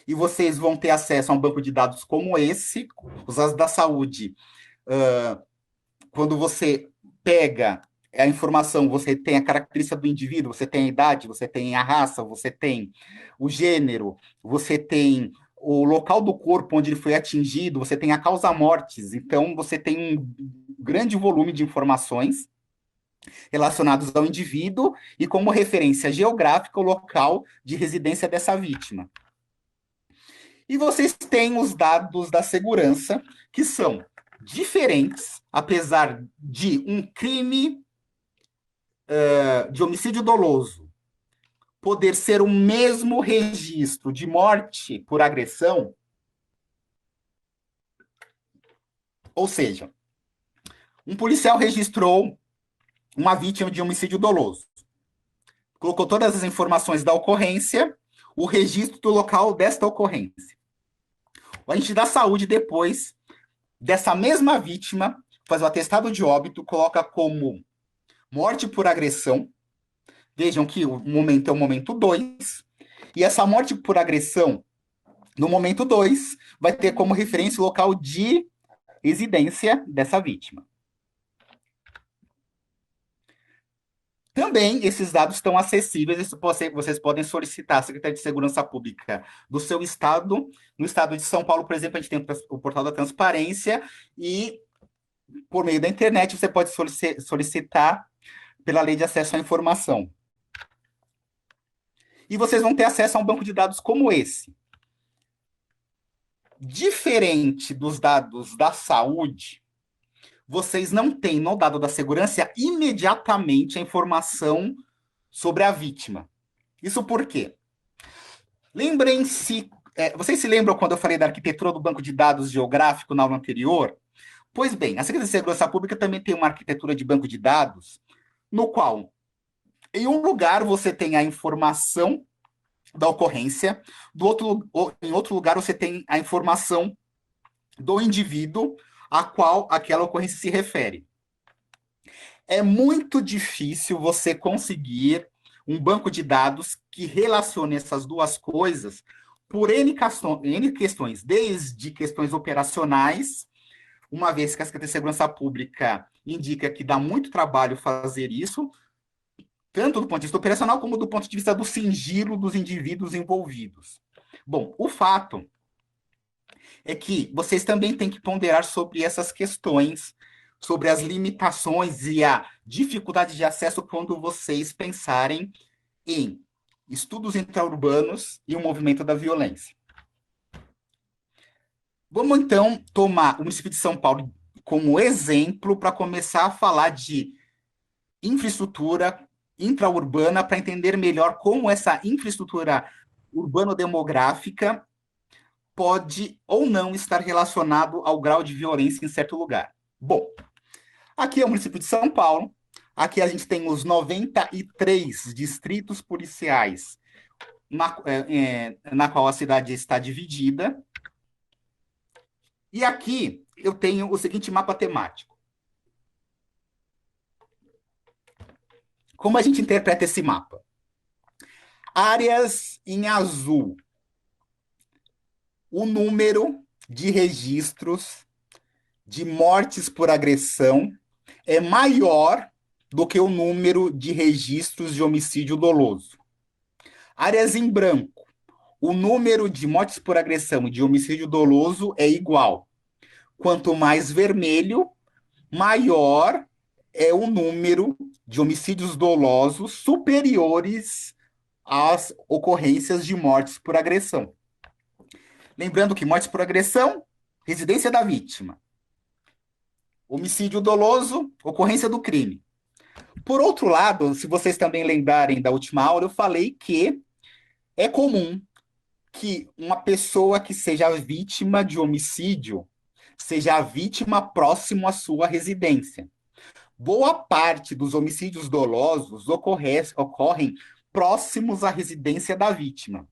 e vocês vão ter acesso a um banco de dados como esse, os dados da saúde. Quando você pega a informação, você tem a característica do indivíduo, você tem a idade, você tem a raça, você tem o gênero, você tem o local do corpo onde ele foi atingido, você tem a causa mortes. Então, você tem um grande volume de informações relacionados ao indivíduo e como referência geográfica o local de residência dessa vítima. E vocês têm os dados da segurança, que são diferentes, apesar de um crime de homicídio doloso poder ser o mesmo registro de morte por agressão, ou seja, um policial registrou uma vítima de homicídio doloso, colocou todas as informações da ocorrência, o registro do local desta ocorrência. O agente da saúde, depois dessa mesma vítima, faz o atestado de óbito, coloca como morte por agressão. Vejam que o momento é o momento 2, e essa morte por agressão, no momento 2, vai ter como referência o local de residência dessa vítima. Também esses dados estão acessíveis, vocês podem solicitar à Secretaria de Segurança Pública do seu estado. No estado de São Paulo, por exemplo, a gente tem o portal da transparência e, por meio da internet, você pode solicitar pela Lei de Acesso à Informação. E vocês vão ter acesso a um banco de dados como esse. Diferente dos dados da saúde, vocês não têm no dado da segurança imediatamente a informação sobre a vítima. Isso por quê? Lembrem-se, vocês se lembram quando eu falei da arquitetura do banco de dados geográfico na aula anterior? Pois bem, a Secretaria de Segurança Pública também tem uma arquitetura de banco de dados, no qual, em um lugar, você tem a informação da ocorrência, em outro lugar, você tem a informação do indivíduo a qual aquela ocorrência se refere. É muito difícil você conseguir um banco de dados que relacione essas duas coisas por N questões, desde questões operacionais, uma vez que a Secretaria de Segurança Pública indica que dá muito trabalho fazer isso, tanto do ponto de vista operacional como do ponto de vista do sigilo dos indivíduos envolvidos. Bom, o fato é que vocês também têm que ponderar sobre essas questões, sobre as limitações e a dificuldade de acesso quando vocês pensarem em estudos intraurbanos e o movimento da violência. Vamos, então, tomar o município de São Paulo como exemplo para começar a falar de infraestrutura intraurbana para entender melhor como essa infraestrutura urbano-demográfica pode ou não estar relacionado ao grau de violência em certo lugar. Bom, aqui é o município de São Paulo, aqui a gente tem os 93 distritos policiais na qual a cidade está dividida. E aqui eu tenho o seguinte mapa temático. Como a gente interpreta esse mapa? Áreas em azul. O número de registros de mortes por agressão é maior do que o número de registros de homicídio doloso. Áreas em branco. O número de mortes por agressão e de homicídio doloso é igual. Quanto mais vermelho, maior é o número de homicídios dolosos superiores às ocorrências de mortes por agressão. Lembrando que mortes por agressão, residência da vítima. Homicídio doloso, ocorrência do crime. Por outro lado, se vocês também lembrarem da última aula, eu falei que é comum que uma pessoa que seja vítima de homicídio seja a vítima próximo à sua residência. Boa parte dos homicídios dolosos ocorrem próximos à residência da vítima.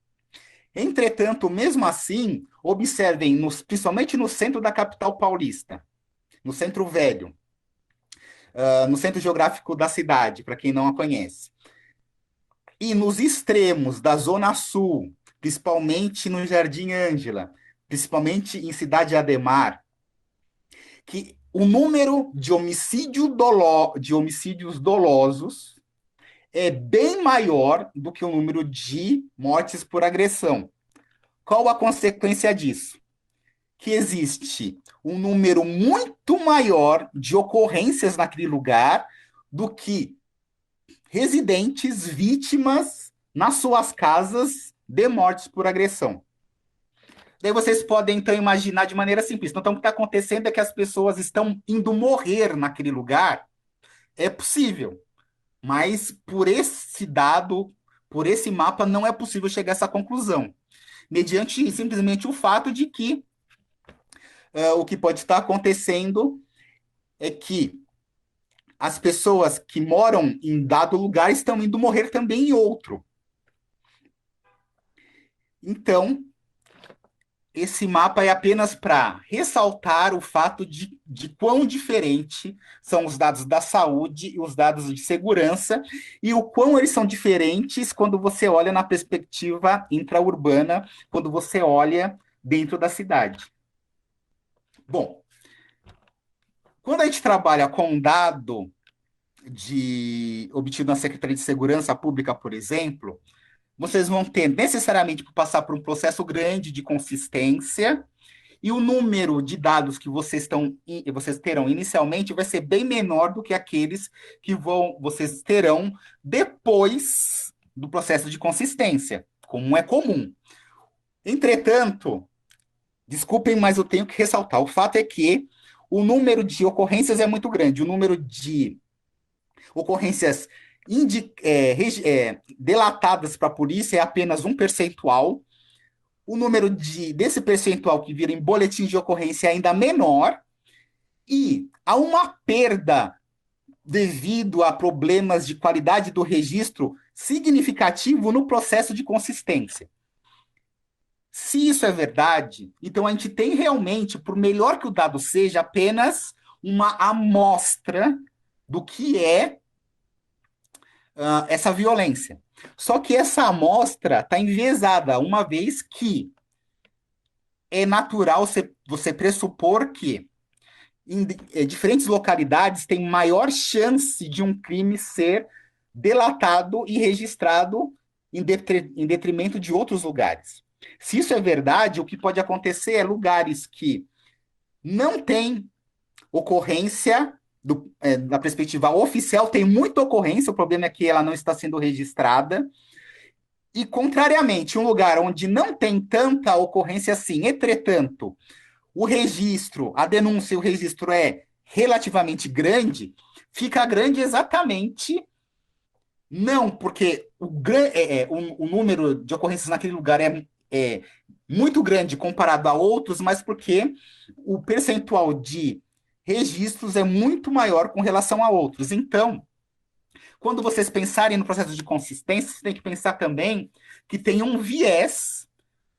Entretanto, mesmo assim, observem, principalmente no centro da capital paulista, no centro velho, no centro geográfico da cidade, para quem não a conhece, e nos extremos da Zona Sul, principalmente no Jardim Ângela, principalmente em Cidade Ademar, que o número de, de homicídios dolosos é bem maior do que o número de mortes por agressão. Qual a consequência disso? Que existe um número muito maior de ocorrências naquele lugar do que residentes vítimas nas suas casas de mortes por agressão. Daí vocês podem, então, imaginar de maneira simples. Então, o que está acontecendo é que as pessoas estão indo morrer naquele lugar. É possível, mas por esse dado, por esse mapa, não é possível chegar a essa conclusão. Mediante simplesmente o fato de que o que pode estar acontecendo é que as pessoas que moram em dado lugar estão indo morrer também em outro. Então, esse mapa é apenas para ressaltar o fato de quão diferente são os dados da saúde e os dados de segurança, e o quão eles são diferentes quando você olha na perspectiva intraurbana, quando você olha dentro da cidade. Bom, quando a gente trabalha com dado obtido na Secretaria de Segurança Pública, por exemplo, vocês vão ter necessariamente que passar por um processo grande de consistência, e o número de dados que vocês terão inicialmente vai ser bem menor do que aqueles que vocês terão depois do processo de consistência, como é comum. Entretanto, desculpem, mas eu tenho que ressaltar, o fato é que o número de ocorrências é muito grande, o número de ocorrências delatadas para a polícia é apenas um percentual. O número desse percentual que vira em boletim de ocorrência é ainda menor, e há uma perda devido a problemas de qualidade do registro significativo no processo de consistência. Se isso é verdade, então a gente tem realmente, por melhor que o dado seja, apenas uma amostra do que é essa violência. Só que essa amostra está enviesada, uma vez que é natural você pressupor que em diferentes localidades tem maior chance de um crime ser delatado e registrado em detrimento de outros lugares. Se isso é verdade, o que pode acontecer é lugares que não têm ocorrência, da perspectiva oficial, tem muita ocorrência, o problema é que ela não está sendo registrada, e, contrariamente, um lugar onde não tem tanta ocorrência assim, entretanto, o registro, a denúncia e o registro é relativamente grande, fica grande exatamente não porque o número de ocorrências naquele lugar é muito grande comparado a outros, mas porque o percentual de registros é muito maior com relação a outros. Então, quando vocês pensarem no processo de consistência, vocês têm que pensar também que tem um viés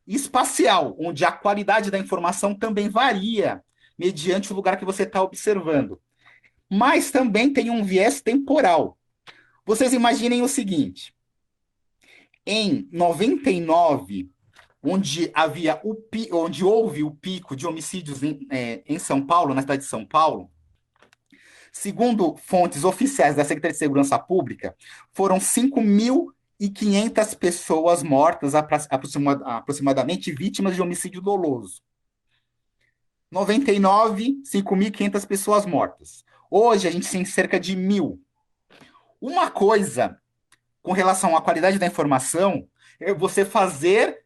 espacial, onde a qualidade da informação também varia mediante o lugar que você está observando. Mas também tem um viés temporal. Vocês imaginem o seguinte: em 99, onde houve o pico de homicídios em São Paulo, na cidade de São Paulo, segundo fontes oficiais da Secretaria de Segurança Pública, foram 5.500 pessoas mortas, aproximadamente vítimas de homicídio doloso. 99, 5.500 pessoas mortas. Hoje a gente tem cerca de 1.000. Uma coisa com relação à qualidade da informação é você fazer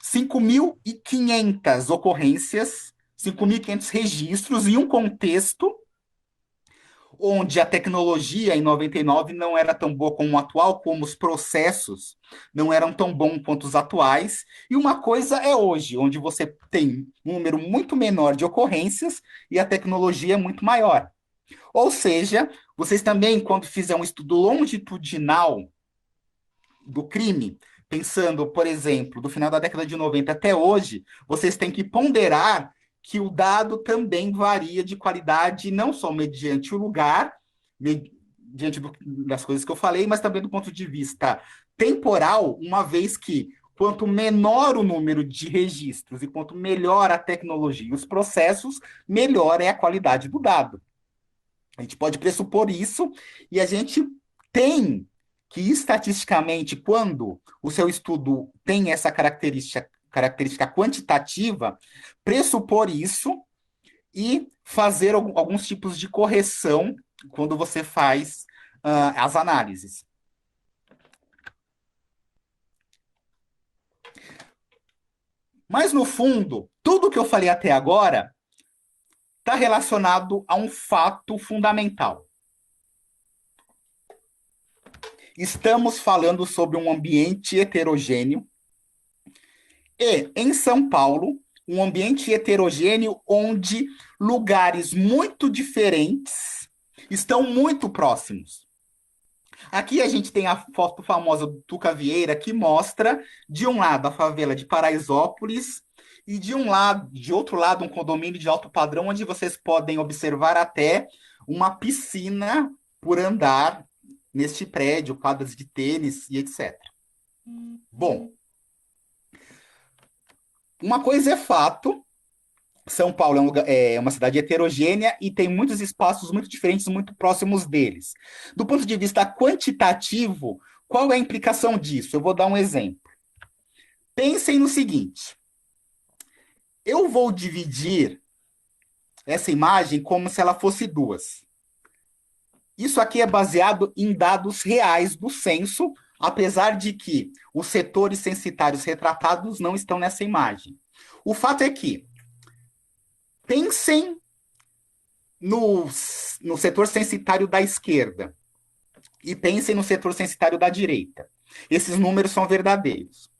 5.500 ocorrências, 5.500 registros em um contexto onde a tecnologia em 99 não era tão boa como o atual, como os processos não eram tão bons quanto os atuais. E uma coisa é hoje, onde você tem um número muito menor de ocorrências e a tecnologia é muito maior. Ou seja, vocês também, quando fizer um estudo longitudinal do crime, pensando, por exemplo, do final da década de 90 até hoje, vocês têm que ponderar que o dado também varia de qualidade, não só mediante o lugar, das coisas que eu falei, mas também do ponto de vista temporal, uma vez que quanto menor o número de registros e quanto melhor a tecnologia e os processos, melhor é a qualidade do dado. A gente pode pressupor isso e a gente tem que, estatisticamente, quando o seu estudo tem essa característica quantitativa, pressupor isso e fazer alguns tipos de correção quando você faz as análises. Mas, no fundo, tudo que eu falei até agora está relacionado a um fato fundamental. Estamos falando sobre um ambiente heterogêneo e, em São Paulo, um ambiente heterogêneo onde lugares muito diferentes estão muito próximos. Aqui a gente tem a foto famosa do Tuca Vieira, que mostra, de um lado, a favela de Paraisópolis e de outro lado, um condomínio de alto padrão, onde vocês podem observar até uma piscina por andar neste prédio, quadras de tênis e etc. Bom, uma coisa é fato, São Paulo é uma cidade heterogênea e tem muitos espaços muito diferentes, muito próximos deles. Do ponto de vista quantitativo, qual é a implicação disso? Eu vou dar um exemplo. Pensem no seguinte: eu vou dividir essa imagem como se ela fosse duas. Isso aqui é baseado em dados reais do censo, apesar de que os setores censitários retratados não estão nessa imagem. O fato é que, pensem no setor censitário da esquerda e pensem no setor censitário da direita. Esses números são verdadeiros.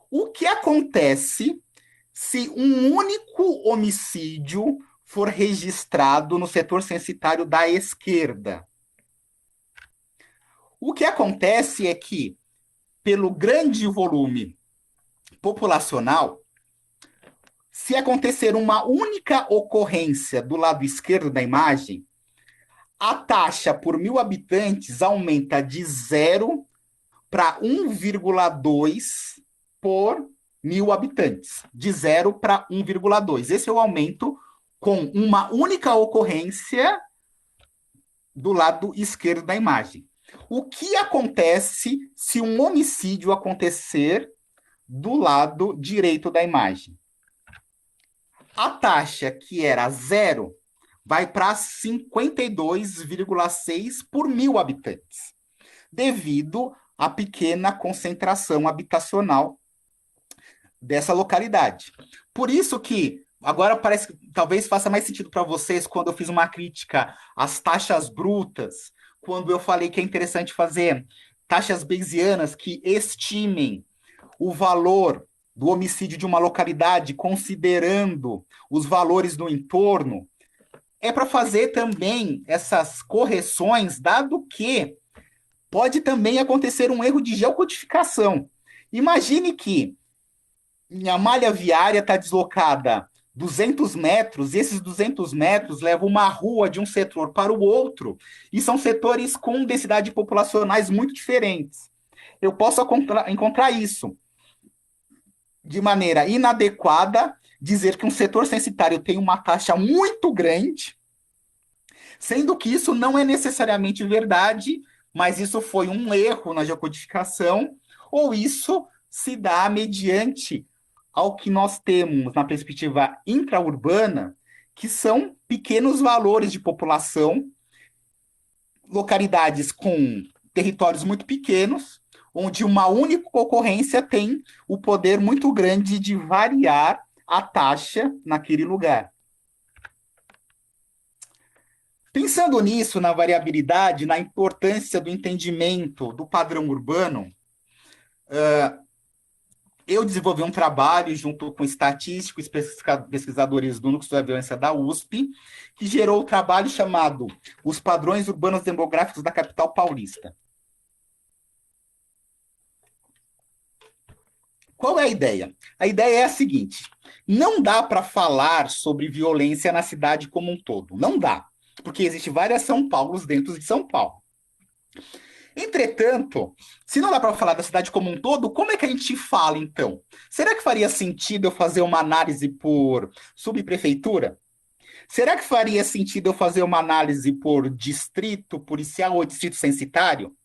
O que acontece se um único homicídio for registrado no setor censitário da esquerda? O que acontece é que, pelo grande volume populacional, se acontecer uma única ocorrência do lado esquerdo da imagem, a taxa por 1.000 habitantes aumenta de 0 para 1,2 por 1.000 habitantes. De 0 para 1,2. Esse é o aumento com uma única ocorrência do lado esquerdo da imagem. O que acontece se um homicídio acontecer do lado direito da imagem? A taxa, que era 0, vai para 52,6 por 1.000 habitantes, devido à pequena concentração habitacional dessa localidade. Por isso que, agora parece que talvez faça mais sentido para vocês quando eu fiz uma crítica às taxas brutas, quando eu falei que é interessante fazer taxas bayesianas que estimem o valor do homicídio de uma localidade, considerando os valores do entorno, é para fazer também essas correções, dado que pode também acontecer um erro de geocodificação. Imagine que a malha viária está deslocada 200 metros, e esses 200 metros levam uma rua de um setor para o outro, e são setores com densidade populacionais muito diferentes. Eu posso encontrar isso de maneira inadequada, dizer que um setor censitário tem uma taxa muito grande, sendo que isso não é necessariamente verdade, mas isso foi um erro na geocodificação, ou isso se dá mediante ao que nós temos na perspectiva intraurbana, que são pequenos valores de população, localidades com territórios muito pequenos, onde uma única ocorrência tem o poder muito grande de variar a taxa naquele lugar. Pensando nisso, na variabilidade, na importância do entendimento do padrão urbano, eu desenvolvi um trabalho junto com estatísticos e pesquisadores do Núcleo de Violência da USP, que gerou um trabalho chamado Os Padrões Urbanos Demográficos da Capital Paulista. Qual é a ideia? A ideia é a seguinte: não dá para falar sobre violência na cidade como um todo. Não dá, porque existem várias São Paulos dentro de São Paulo. Entretanto, se não dá para falar da cidade como um todo, como é que a gente fala então? Será que faria sentido eu fazer uma análise por subprefeitura? Será que faria sentido eu fazer uma análise por distrito policial ou distrito censitário?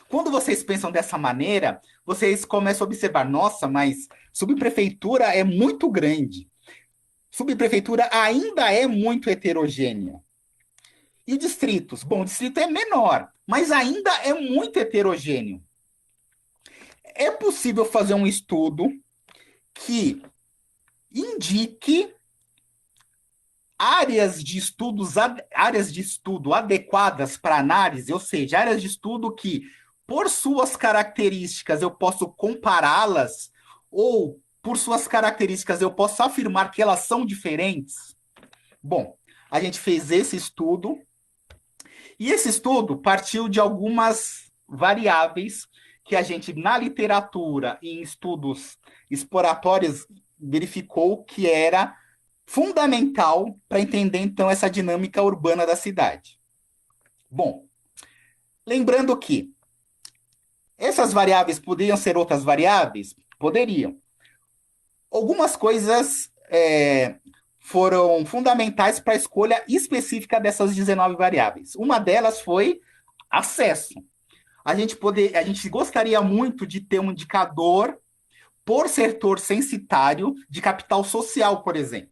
Quando vocês pensam dessa maneira, vocês começam a observar, nossa, mas subprefeitura é muito grande. Subprefeitura ainda é muito heterogênea. E distritos? Bom, o distrito é menor, mas ainda é muito heterogêneo. É possível fazer um estudo que indique áreas de estudo adequadas para análise, ou seja, áreas de estudo que, por suas características, eu posso compará-las, ou por suas características eu posso afirmar que elas são diferentes? Bom, a gente fez esse estudo, e esse estudo partiu de algumas variáveis que a gente, na literatura e em estudos exploratórios, verificou que era fundamental para entender, então, essa dinâmica urbana da cidade. Bom, lembrando que essas variáveis poderiam ser outras variáveis? Poderiam. Algumas coisas foram fundamentais para a escolha específica dessas 19 variáveis. Uma delas foi acesso. A gente gostaria muito de ter um indicador por setor censitário de capital social, por exemplo.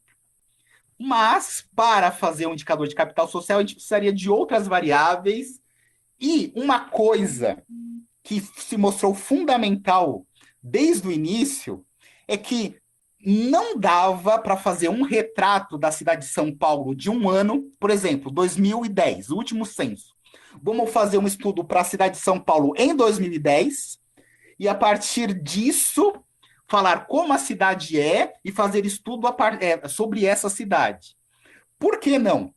Mas, para fazer um indicador de capital social, a gente precisaria de outras variáveis. E uma coisa que se mostrou fundamental desde o início é que não dava para fazer um retrato da cidade de São Paulo de um ano, por exemplo, 2010, o último censo. Vamos fazer um estudo para a cidade de São Paulo em 2010 e, a partir disso, falar como a cidade é e fazer estudo sobre essa cidade. Por que não?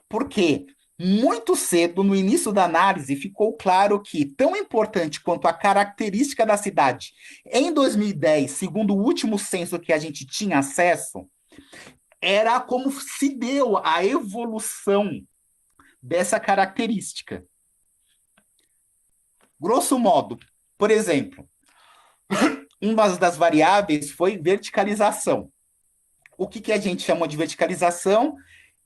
Porque muito cedo, no início da análise, ficou claro que, tão importante quanto a característica da cidade em 2010, segundo o último censo que a gente tinha acesso, era como se deu a evolução dessa característica. Grosso modo, por exemplo, uma das variáveis foi verticalização. O que a gente chamou de verticalização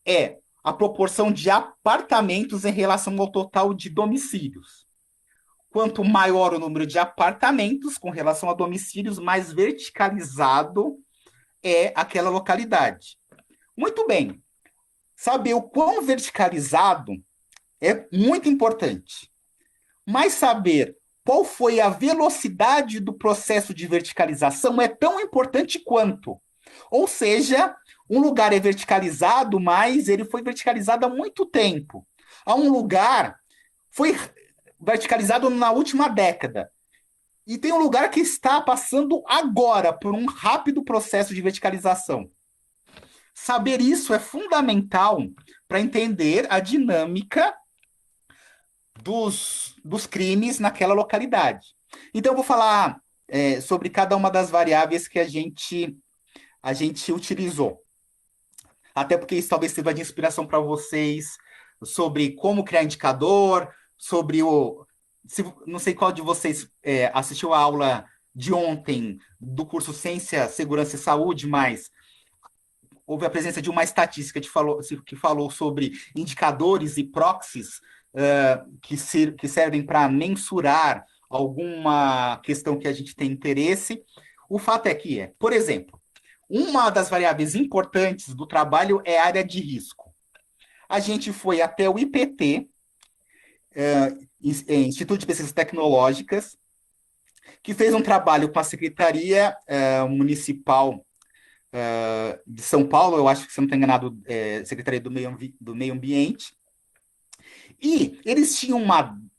é a proporção de apartamentos em relação ao total de domicílios. Quanto maior o número de apartamentos com relação a domicílios, mais verticalizado é aquela localidade. Muito bem. Saber o quão verticalizado é muito importante. Mas saber qual foi a velocidade do processo de verticalização é tão importante quanto. Ou seja, um lugar é verticalizado, mas ele foi verticalizado há muito tempo. Há um lugar foi verticalizado na última década. E tem um lugar que está passando agora por um rápido processo de verticalização. Saber isso é fundamental para entender a dinâmica dos crimes naquela localidade. Então, eu vou falar sobre cada uma das variáveis que a gente utilizou. Até porque isso talvez sirva de inspiração para vocês sobre como criar indicador, sobre o. Não sei qual de vocês assistiu a aula de ontem do curso Ciência, Segurança e Saúde, mas houve a presença de uma estatística que falou sobre indicadores e proxies que servem para mensurar alguma questão que a gente tem interesse. O fato é que por exemplo, uma das variáveis importantes do trabalho é a área de risco. A gente foi até o IPT, Instituto de Pesquisas Tecnológicas, que fez um trabalho com a Secretaria Municipal de São Paulo, eu acho que, se não estou enganado, Secretaria do Meio Ambiente, e eles tinham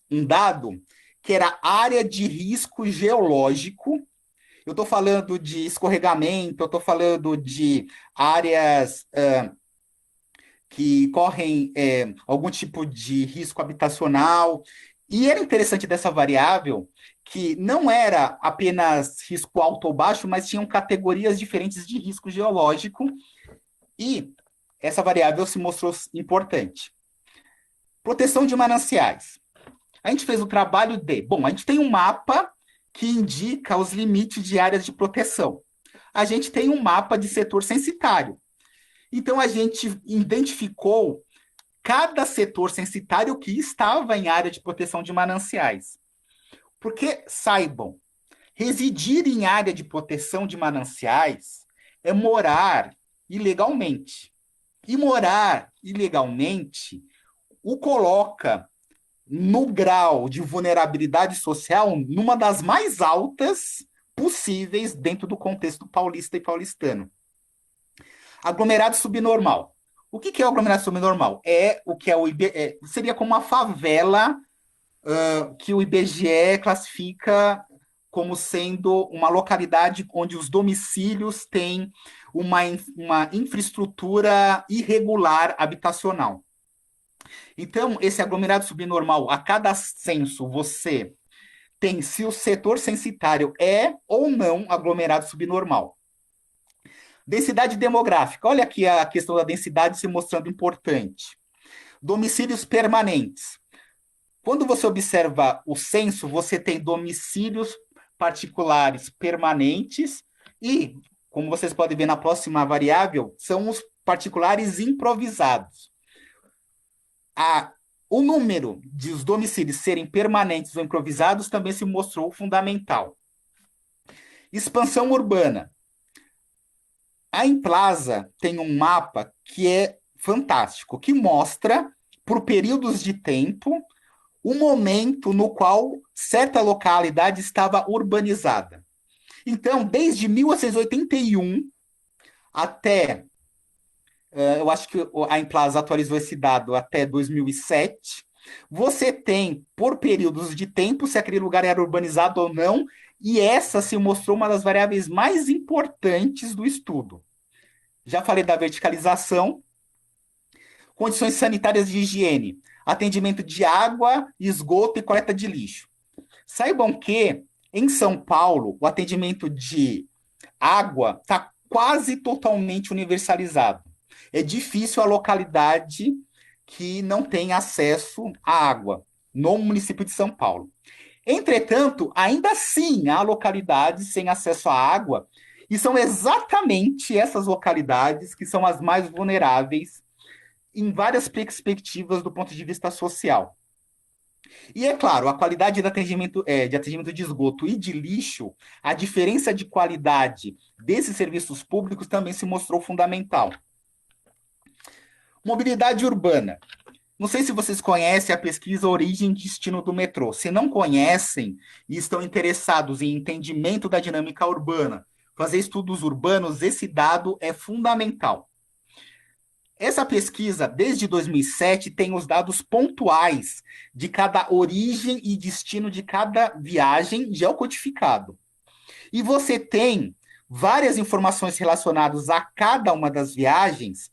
um dado que era área de risco geológico. Eu estou falando de escorregamento, eu estou falando de áreas que correm algum tipo de risco habitacional. E era interessante dessa variável que não era apenas risco alto ou baixo, mas tinham categorias diferentes de risco geológico. E essa variável se mostrou importante. Proteção de mananciais. A gente fez o trabalho a gente tem um mapa que indica os limites de áreas de proteção. A gente tem um mapa de setor censitário. Então, a gente identificou cada setor censitário que estava em área de proteção de mananciais. Porque, saibam, residir em área de proteção de mananciais é morar ilegalmente. E morar ilegalmente o coloca no grau de vulnerabilidade social numa das mais altas possíveis dentro do contexto paulista e paulistano. Aglomerado subnormal. O que é o aglomerado subnormal? É o que é seria como uma favela que o IBGE classifica como sendo uma localidade onde os domicílios têm uma infraestrutura irregular habitacional. Então, esse aglomerado subnormal, a cada censo, você tem se o setor censitário é ou não aglomerado subnormal. Densidade demográfica. Olha aqui a questão da densidade se mostrando importante. Domicílios permanentes. Quando você observa o censo, você tem domicílios particulares permanentes e, como vocês podem ver na próxima variável, são os particulares improvisados. O número de os domicílios serem permanentes ou improvisados também se mostrou fundamental. Expansão urbana. A Implaza tem um mapa que é fantástico, que mostra, por períodos de tempo, o momento no qual certa localidade estava urbanizada. Então, desde 1881 até, eu acho que a Implaza atualizou esse dado até 2007, você tem, por períodos de tempo, se aquele lugar era urbanizado ou não, e essa se mostrou uma das variáveis mais importantes do estudo. Já falei da verticalização, condições sanitárias de higiene, atendimento de água, esgoto e coleta de lixo. Saibam que, em São Paulo, o atendimento de água está quase totalmente universalizado. É difícil a localidade que não tem acesso à água no município de São Paulo. Entretanto, ainda assim, há localidades sem acesso à água, e são exatamente essas localidades que são as mais vulneráveis em várias perspectivas do ponto de vista social. E é claro, a qualidade de atendimento de esgoto e de lixo, a diferença de qualidade desses serviços públicos também se mostrou fundamental. Mobilidade urbana. Não sei se vocês conhecem a pesquisa Origem e Destino do Metrô. Se não conhecem e estão interessados em entendimento da dinâmica urbana, fazer estudos urbanos, esse dado é fundamental. Essa pesquisa, desde 2007, tem os dados pontuais de cada origem e destino de cada viagem geocodificado. E você tem várias informações relacionadas a cada uma das viagens,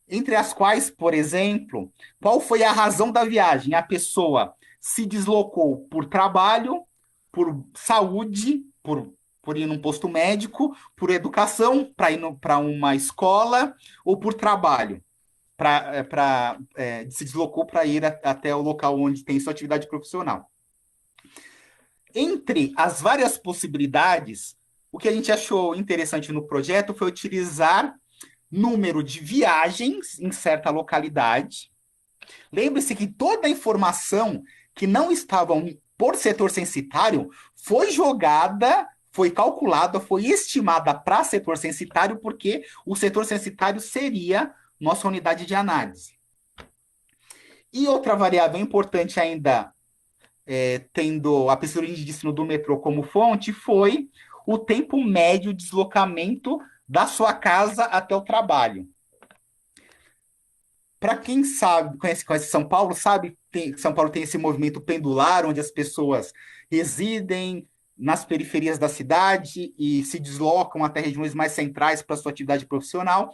entre as quais, por exemplo, qual foi a razão da viagem? A pessoa se deslocou por trabalho, por saúde, por ir num posto médico, por educação, para ir para uma escola, ou por trabalho, se deslocou para ir até o local onde tem sua atividade profissional. Entre as várias possibilidades, o que a gente achou interessante no projeto foi utilizar número de viagens em certa localidade. Lembre-se que toda a informação que não estava por setor censitário foi jogada, foi calculada, foi estimada para setor censitário, porque o setor censitário seria nossa unidade de análise. E outra variável importante ainda, tendo a pesquisa de destino do metrô como fonte, foi o tempo médio de deslocamento da sua casa até o trabalho. Para quem sabe, conhece São Paulo, sabe que São Paulo tem esse movimento pendular, onde as pessoas residem nas periferias da cidade e se deslocam até regiões mais centrais para sua atividade profissional.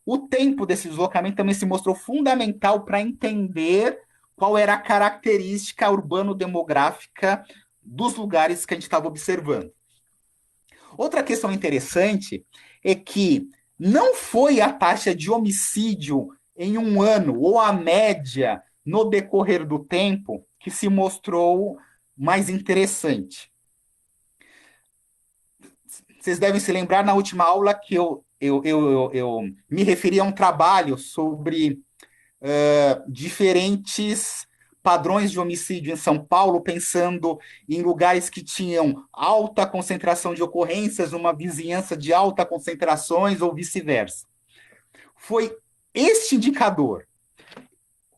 O tempo desse deslocamento também se mostrou fundamental para entender qual era a característica urbano-demográfica dos lugares que a gente estava observando. Outra questão interessante é que não foi a taxa de homicídio em um ano, ou a média no decorrer do tempo que se mostrou mais interessante? Vocês devem se lembrar na última aula que eu me referi a um trabalho sobre diferentes padrões de homicídio em São Paulo, pensando em lugares que tinham alta concentração de ocorrências, numa vizinhança de alta concentrações ou vice-versa. Foi este indicador,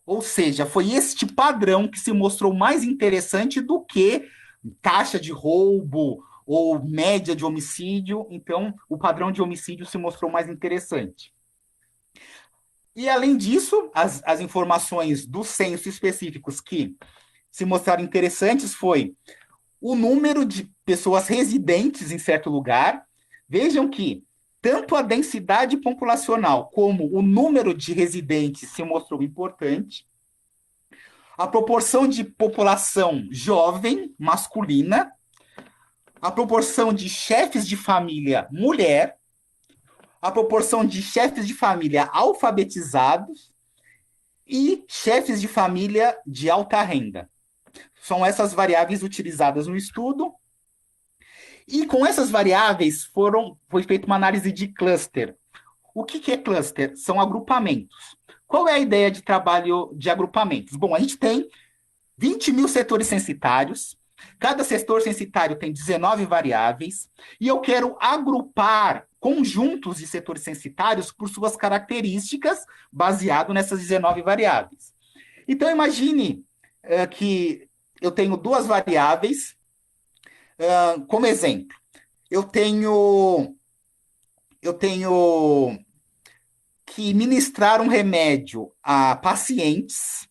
ou seja, foi este padrão que se mostrou mais interessante do que taxa de roubo ou média de homicídio. Então, o padrão de homicídio se mostrou mais interessante. E, além disso, as informações do censo específicos que se mostraram interessantes foi o número de pessoas residentes em certo lugar. Vejam que tanto a densidade populacional como o número de residentes se mostrou importante. A proporção de população jovem, masculina, a proporção de chefes de família mulher, a proporção de chefes de família alfabetizados e chefes de família de alta renda. São essas variáveis utilizadas no estudo. E com essas variáveis foi feita uma análise de cluster. O que é cluster? São agrupamentos. Qual é a ideia de trabalho de agrupamentos? Bom, a gente tem 20 mil setores censitários, cada setor censitário tem 19 variáveis, e eu quero agrupar conjuntos de setores censitários por suas características, baseado nessas 19 variáveis. Então, imagine que eu tenho duas variáveis, como exemplo. Eu tenho que ministrar um remédio a pacientes,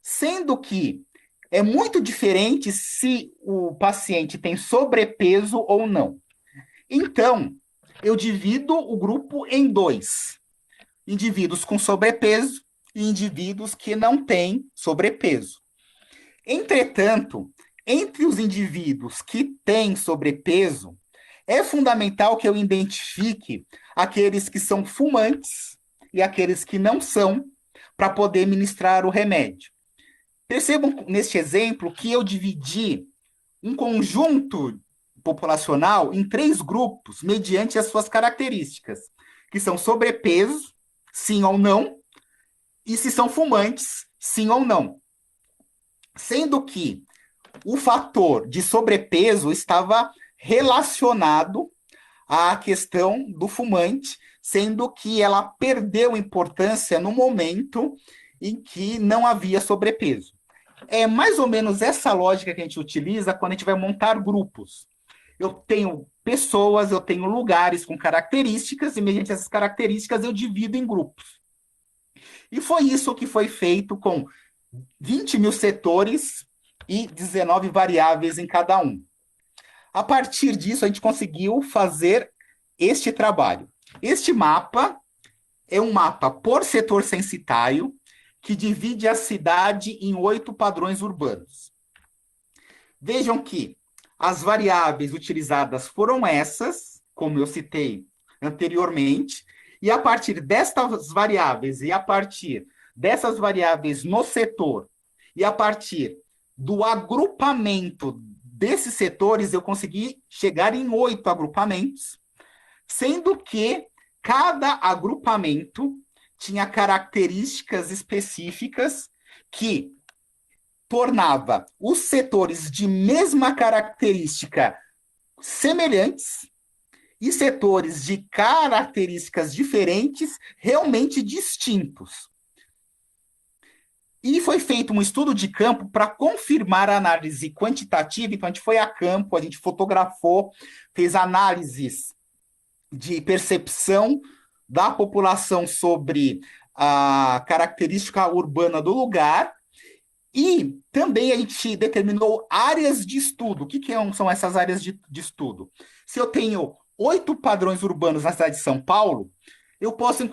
sendo que é muito diferente se o paciente tem sobrepeso ou não. Então, eu divido o grupo em dois: indivíduos com sobrepeso e indivíduos que não têm sobrepeso. Entretanto, entre os indivíduos que têm sobrepeso, é fundamental que eu identifique aqueles que são fumantes e aqueles que não são, para poder ministrar o remédio. Percebam neste exemplo que eu dividi um conjunto populacional em três grupos, mediante as suas características, que são sobrepeso, sim ou não, e se são fumantes, sim ou não. Sendo que o fator de sobrepeso estava relacionado à questão do fumante, sendo que ela perdeu importância no momento em que não havia sobrepeso. É mais ou menos essa lógica que a gente utiliza quando a gente vai montar grupos. Eu tenho pessoas, eu tenho lugares com características, e mediante essas características eu divido em grupos. E foi isso que foi feito com 20 mil setores e 19 variáveis em cada um. A partir disso, a gente conseguiu fazer este trabalho. Este mapa é um mapa por setor censitário, que divide a cidade em 8 padrões urbanos. Vejam que as variáveis utilizadas foram essas, como eu citei anteriormente, e a partir destas variáveis e a partir dessas variáveis no setor e a partir do agrupamento desses setores, eu consegui chegar em 8 agrupamentos, sendo que cada agrupamento tinha características específicas que tornava os setores de mesma característica semelhantes e setores de características diferentes realmente distintos. E foi feito um estudo de campo para confirmar a análise quantitativa. Então, a gente foi a campo, a gente fotografou, fez análises de percepção da população sobre a característica urbana do lugar, e também a gente determinou áreas de estudo. O que são essas áreas de estudo? Se eu tenho 8 padrões urbanos na cidade de São Paulo, eu posso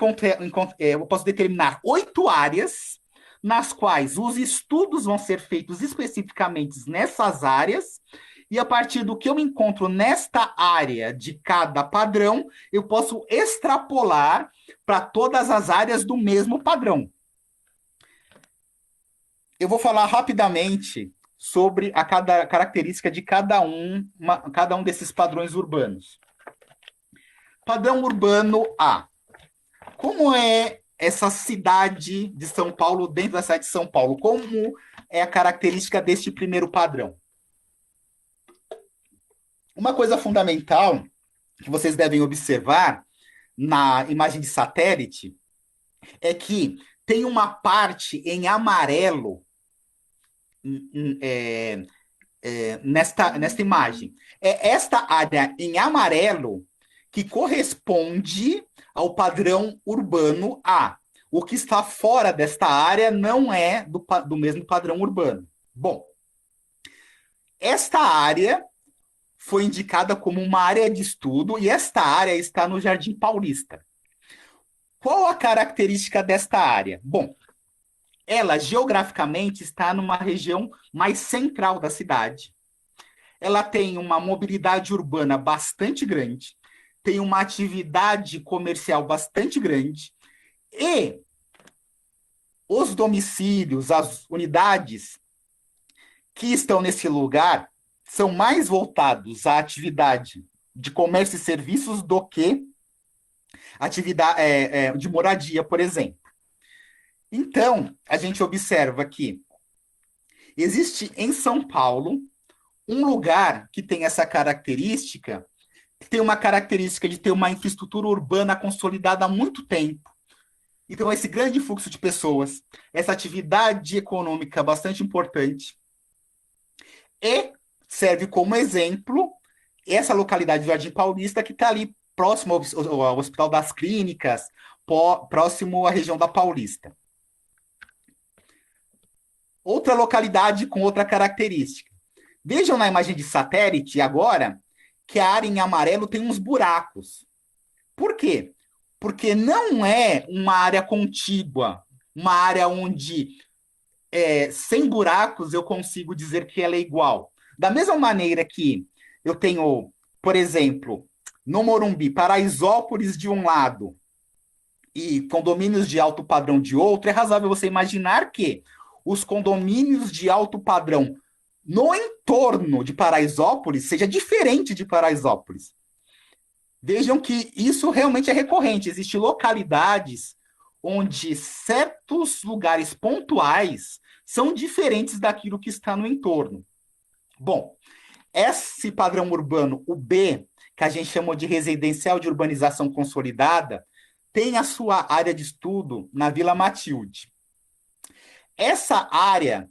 determinar 8 áreas nas quais os estudos vão ser feitos especificamente nessas áreas, e a partir do que eu encontro nesta área de cada padrão, eu posso extrapolar para todas as áreas do mesmo padrão. eu vou falar rapidamente sobre a cada característica de cada um desses padrões urbanos. Padrão urbano A. Como é essa cidade de São Paulo dentro da cidade de São Paulo? Como é a característica deste primeiro padrão? Uma coisa fundamental que vocês devem observar na imagem de satélite é que tem uma parte em amarelo é, nesta imagem. É esta área em amarelo que corresponde ao padrão urbano A. O que está fora desta área não é do mesmo padrão urbano. Bom, esta área foi indicada como uma área de estudo e esta área está no Jardim Paulista. Qual a característica desta área? Bom, ela geograficamente está numa região mais central da cidade. Ela tem uma mobilidade urbana bastante grande, tem uma atividade comercial bastante grande e os domicílios, as unidades que estão nesse lugar são mais voltados à atividade de comércio e serviços do que atividade de moradia, por exemplo. Então, a gente observa que existe em São Paulo um lugar que tem essa característica, que tem uma característica de ter uma infraestrutura urbana consolidada há muito tempo. Então, esse grande fluxo de pessoas, essa atividade econômica bastante importante, e serve como exemplo essa localidade do Jardim Paulista, que está ali próximo ao Hospital das Clínicas, próximo à região da Paulista. Outra localidade com outra característica. Vejam na imagem de satélite agora que a área em amarelo tem uns buracos. Por quê? Porque não é uma área contígua, uma área onde sem buracos eu consigo dizer que ela é igual. Da mesma maneira que eu tenho, por exemplo, no Morumbi, Paraisópolis de um lado e condomínios de alto padrão de outro, é razoável você imaginar que os condomínios de alto padrão no entorno de Paraisópolis seja diferente de Paraisópolis. Vejam que isso realmente é recorrente. Existem localidades onde certos lugares pontuais são diferentes daquilo que está no entorno. Bom, esse padrão urbano, o B, que a gente chamou de residencial de urbanização consolidada, tem a sua área de estudo na Vila Matilde. Essa área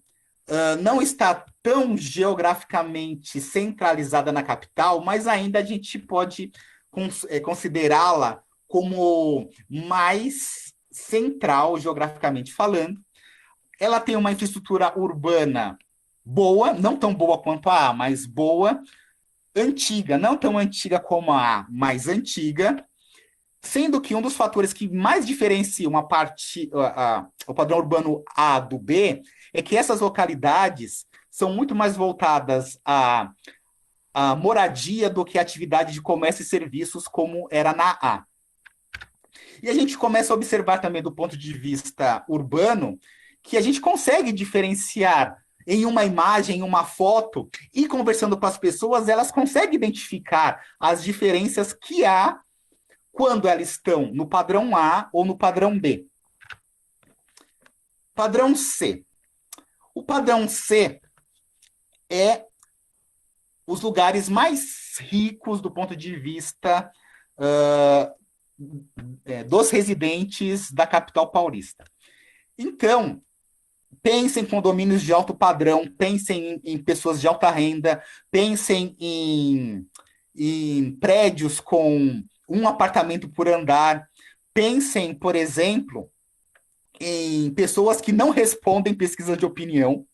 não está tão geograficamente centralizada na capital, mas ainda a gente pode considerá-la como mais central, geograficamente falando. Ela tem uma infraestrutura urbana boa, não tão boa quanto a mas boa, antiga, não tão antiga como a A, mas antiga, sendo que um dos fatores que mais diferenciam o padrão urbano A do B é que essas localidades são muito mais voltadas à moradia do que à atividade de comércio e serviços, como era na A. E a gente começa a observar também, do ponto de vista urbano, que a gente consegue diferenciar em uma imagem, em uma foto, e conversando com as pessoas, elas conseguem identificar as diferenças que há quando elas estão no padrão A ou no padrão B. Padrão C. O padrão C é os lugares mais ricos do ponto de vista dos residentes da capital paulista. Então, pensem em condomínios de alto padrão, pensem em pessoas de alta renda, pensem em prédios com um apartamento por andar, pensem, por exemplo, em pessoas que não respondem pesquisa de opinião,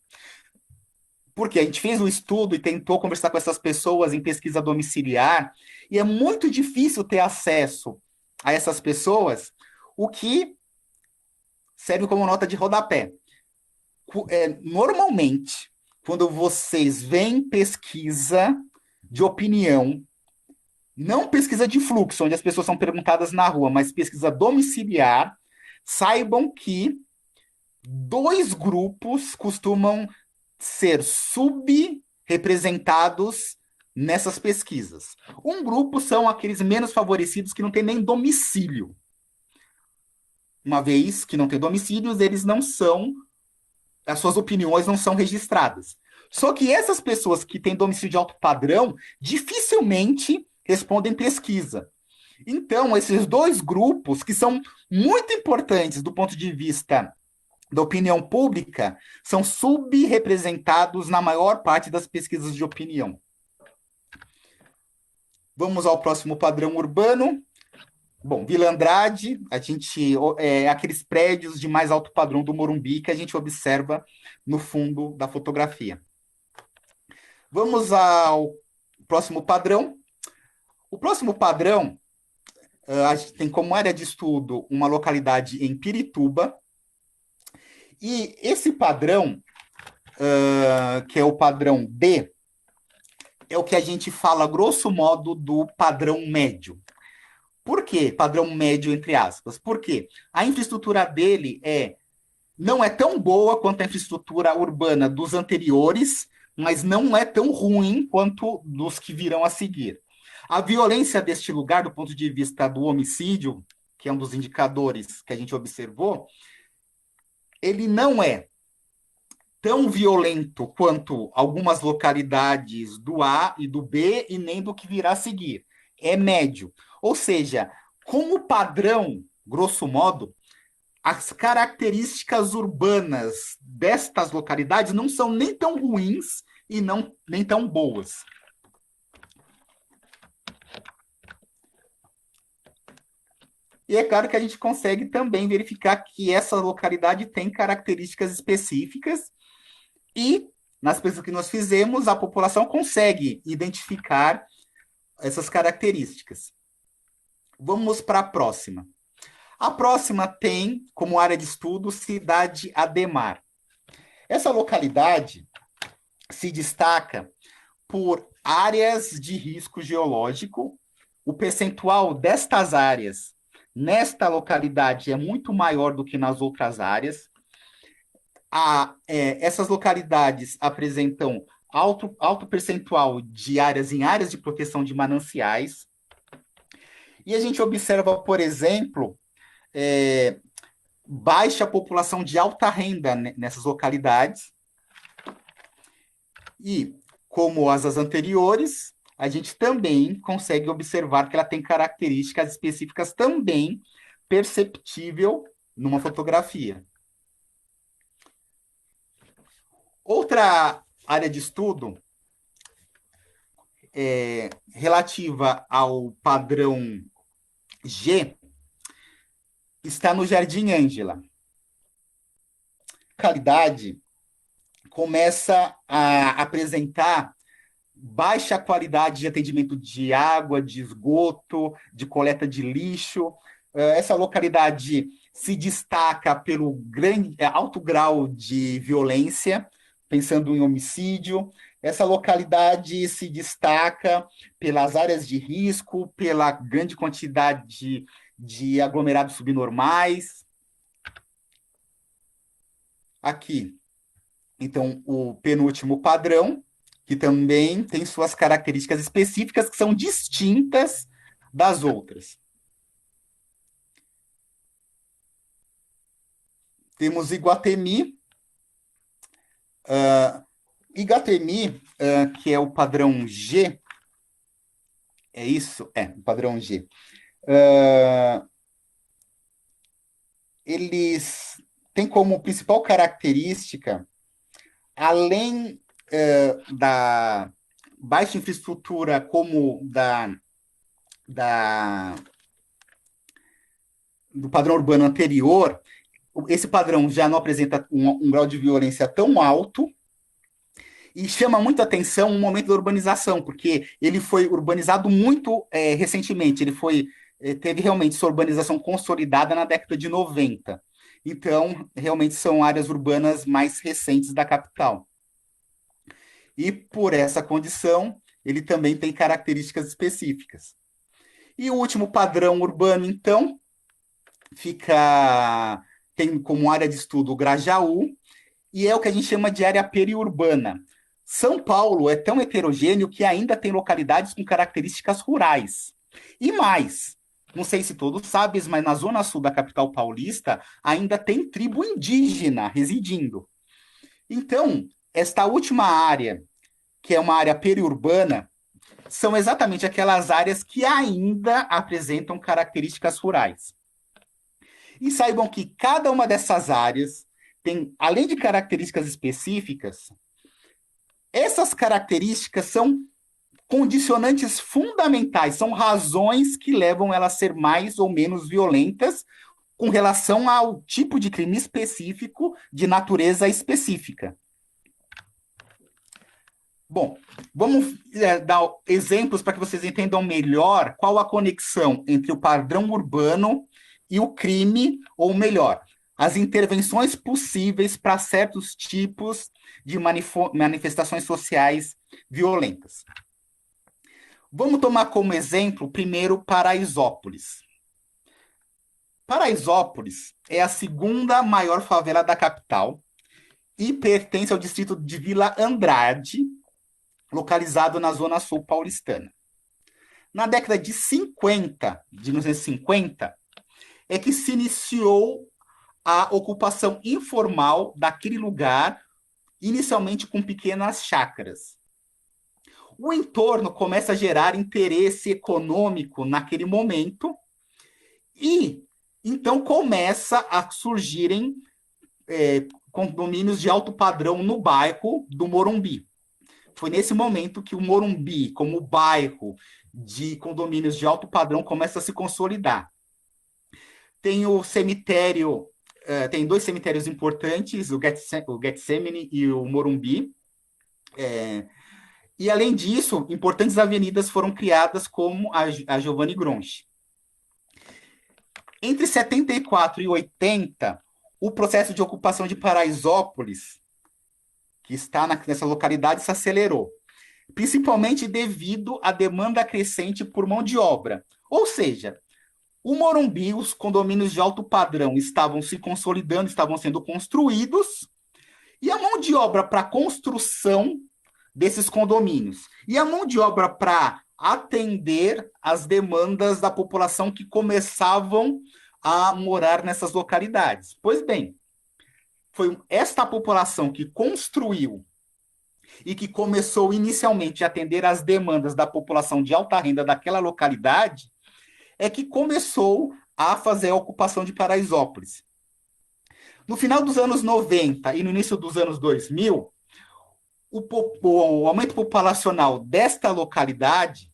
porque a gente fez um estudo e tentou conversar com essas pessoas em pesquisa domiciliar, e é muito difícil ter acesso a essas pessoas, o que serve como nota de rodapé. Normalmente, quando vocês veem pesquisa de opinião, não pesquisa de fluxo, onde as pessoas são perguntadas na rua, mas pesquisa domiciliar, saibam que dois grupos costumam ser subrepresentados nessas pesquisas. Um grupo são aqueles menos favorecidos que não têm nem domicílio. Uma vez que não têm domicílios, eles não são, as suas opiniões não são registradas. Só que essas pessoas que têm domicílio de alto padrão dificilmente respondem pesquisa. Então, esses dois grupos, que são muito importantes do ponto de vista da opinião pública, são subrepresentados na maior parte das pesquisas de opinião. Vamos ao próximo padrão urbano. Bom, Vila Andrade, aqueles prédios de mais alto padrão do Morumbi que a gente observa no fundo da fotografia. Vamos ao próximo padrão. O próximo padrão, a gente tem como área de estudo uma localidade em Pirituba. E esse padrão, que é o padrão D, é o que a gente fala, grosso modo, do padrão médio. Por quê? Padrão médio, entre aspas. Por quê? A infraestrutura dele não é tão boa quanto a infraestrutura urbana dos anteriores, mas não é tão ruim quanto dos que virão a seguir. A violência deste lugar, do ponto de vista do homicídio, que é um dos indicadores que a gente observou, ele não é tão violento quanto algumas localidades do A e do B e nem do que virá a seguir. É médio. Ou seja, como padrão, grosso modo, as características urbanas destas localidades não são nem tão ruins e nem tão boas. E é claro que a gente consegue também verificar que essa localidade tem características específicas e, nas pesquisas que nós fizemos, a população consegue identificar essas características. Vamos para a próxima. A próxima tem como área de estudo Cidade Ademar. Essa localidade se destaca por áreas de risco geológico. O percentual destas áreas nesta localidade é muito maior do que nas outras áreas. Essas localidades apresentam alto percentual de áreas em áreas de proteção de mananciais. E a gente observa, por exemplo, baixa população de alta renda nessas localidades. E, como as anteriores, a gente também consegue observar que ela tem características específicas também perceptível numa fotografia. Outra área de estudo relativa ao padrão G está no Jardim Ângela. A localidade começa a apresentar baixa qualidade de atendimento de água, de esgoto, de coleta de lixo. Essa localidade se destaca pelo alto grau de violência, pensando em homicídio. Essa localidade se destaca pelas áreas de risco, pela grande quantidade de aglomerados subnormais. Aqui, então, o penúltimo padrão, que também tem suas características específicas que são distintas das outras. Temos Iguatemi. Iguatemi, que é o padrão G, é isso? O padrão G. Eles têm como principal característica, além da baixa infraestrutura como do padrão urbano anterior, esse padrão já não apresenta um grau de violência tão alto e chama muita atenção o momento da urbanização, porque ele foi urbanizado muito recentemente, teve realmente sua urbanização consolidada na década de 90. Então, realmente são áreas urbanas mais recentes da capital. E por essa condição, ele também tem características específicas. E o último padrão urbano, então, tem como área de estudo o Grajaú, e é o que a gente chama de área periurbana. São Paulo é tão heterogêneo que ainda tem localidades com características rurais. E mais, não sei se todos sabem, mas na zona sul da capital paulista ainda tem tribo indígena residindo. Então, esta última área, que é uma área periurbana, são exatamente aquelas áreas que ainda apresentam características rurais. E saibam que cada uma dessas áreas tem, além de características específicas, essas características são condicionantes fundamentais, são razões que levam elas a ser mais ou menos violentas com relação ao tipo de crime específico de natureza específica. Bom, vamos dar exemplos para que vocês entendam melhor qual a conexão entre o padrão urbano e o crime, ou melhor, as intervenções possíveis para certos tipos de manifestações sociais violentas. Vamos tomar como exemplo, primeiro, Paraisópolis. Paraisópolis é a segunda maior favela da capital e pertence ao distrito de Vila Andrade, localizado na zona sul paulistana. Na década de 50, de 1950, é que se iniciou a ocupação informal daquele lugar, inicialmente com pequenas chácaras. O entorno começa a gerar interesse econômico naquele momento e então começa a surgirem condomínios de alto padrão no bairro do Morumbi. Foi nesse momento que o Morumbi, como bairro de condomínios de alto padrão, começa a se consolidar. Tem o cemitério, tem dois cemitérios importantes, o Getsemane e o Morumbi. E, além disso, importantes avenidas foram criadas, como a Giovanni Gronchi. Entre 74 e 80, o processo de ocupação de Paraisópolis, que está nessa localidade, se acelerou, principalmente devido à demanda crescente por mão de obra. Ou seja, o Morumbi, os condomínios de alto padrão estavam se consolidando, estavam sendo construídos, e a mão de obra para construção desses condomínios, e a mão de obra para atender as demandas da população que começavam a morar nessas localidades. Pois bem, foi esta população que construiu e que começou inicialmente a atender às demandas da população de alta renda daquela localidade, é que começou a fazer a ocupação de Paraisópolis. No final dos anos 90 e no início dos anos 2000, o aumento populacional desta localidade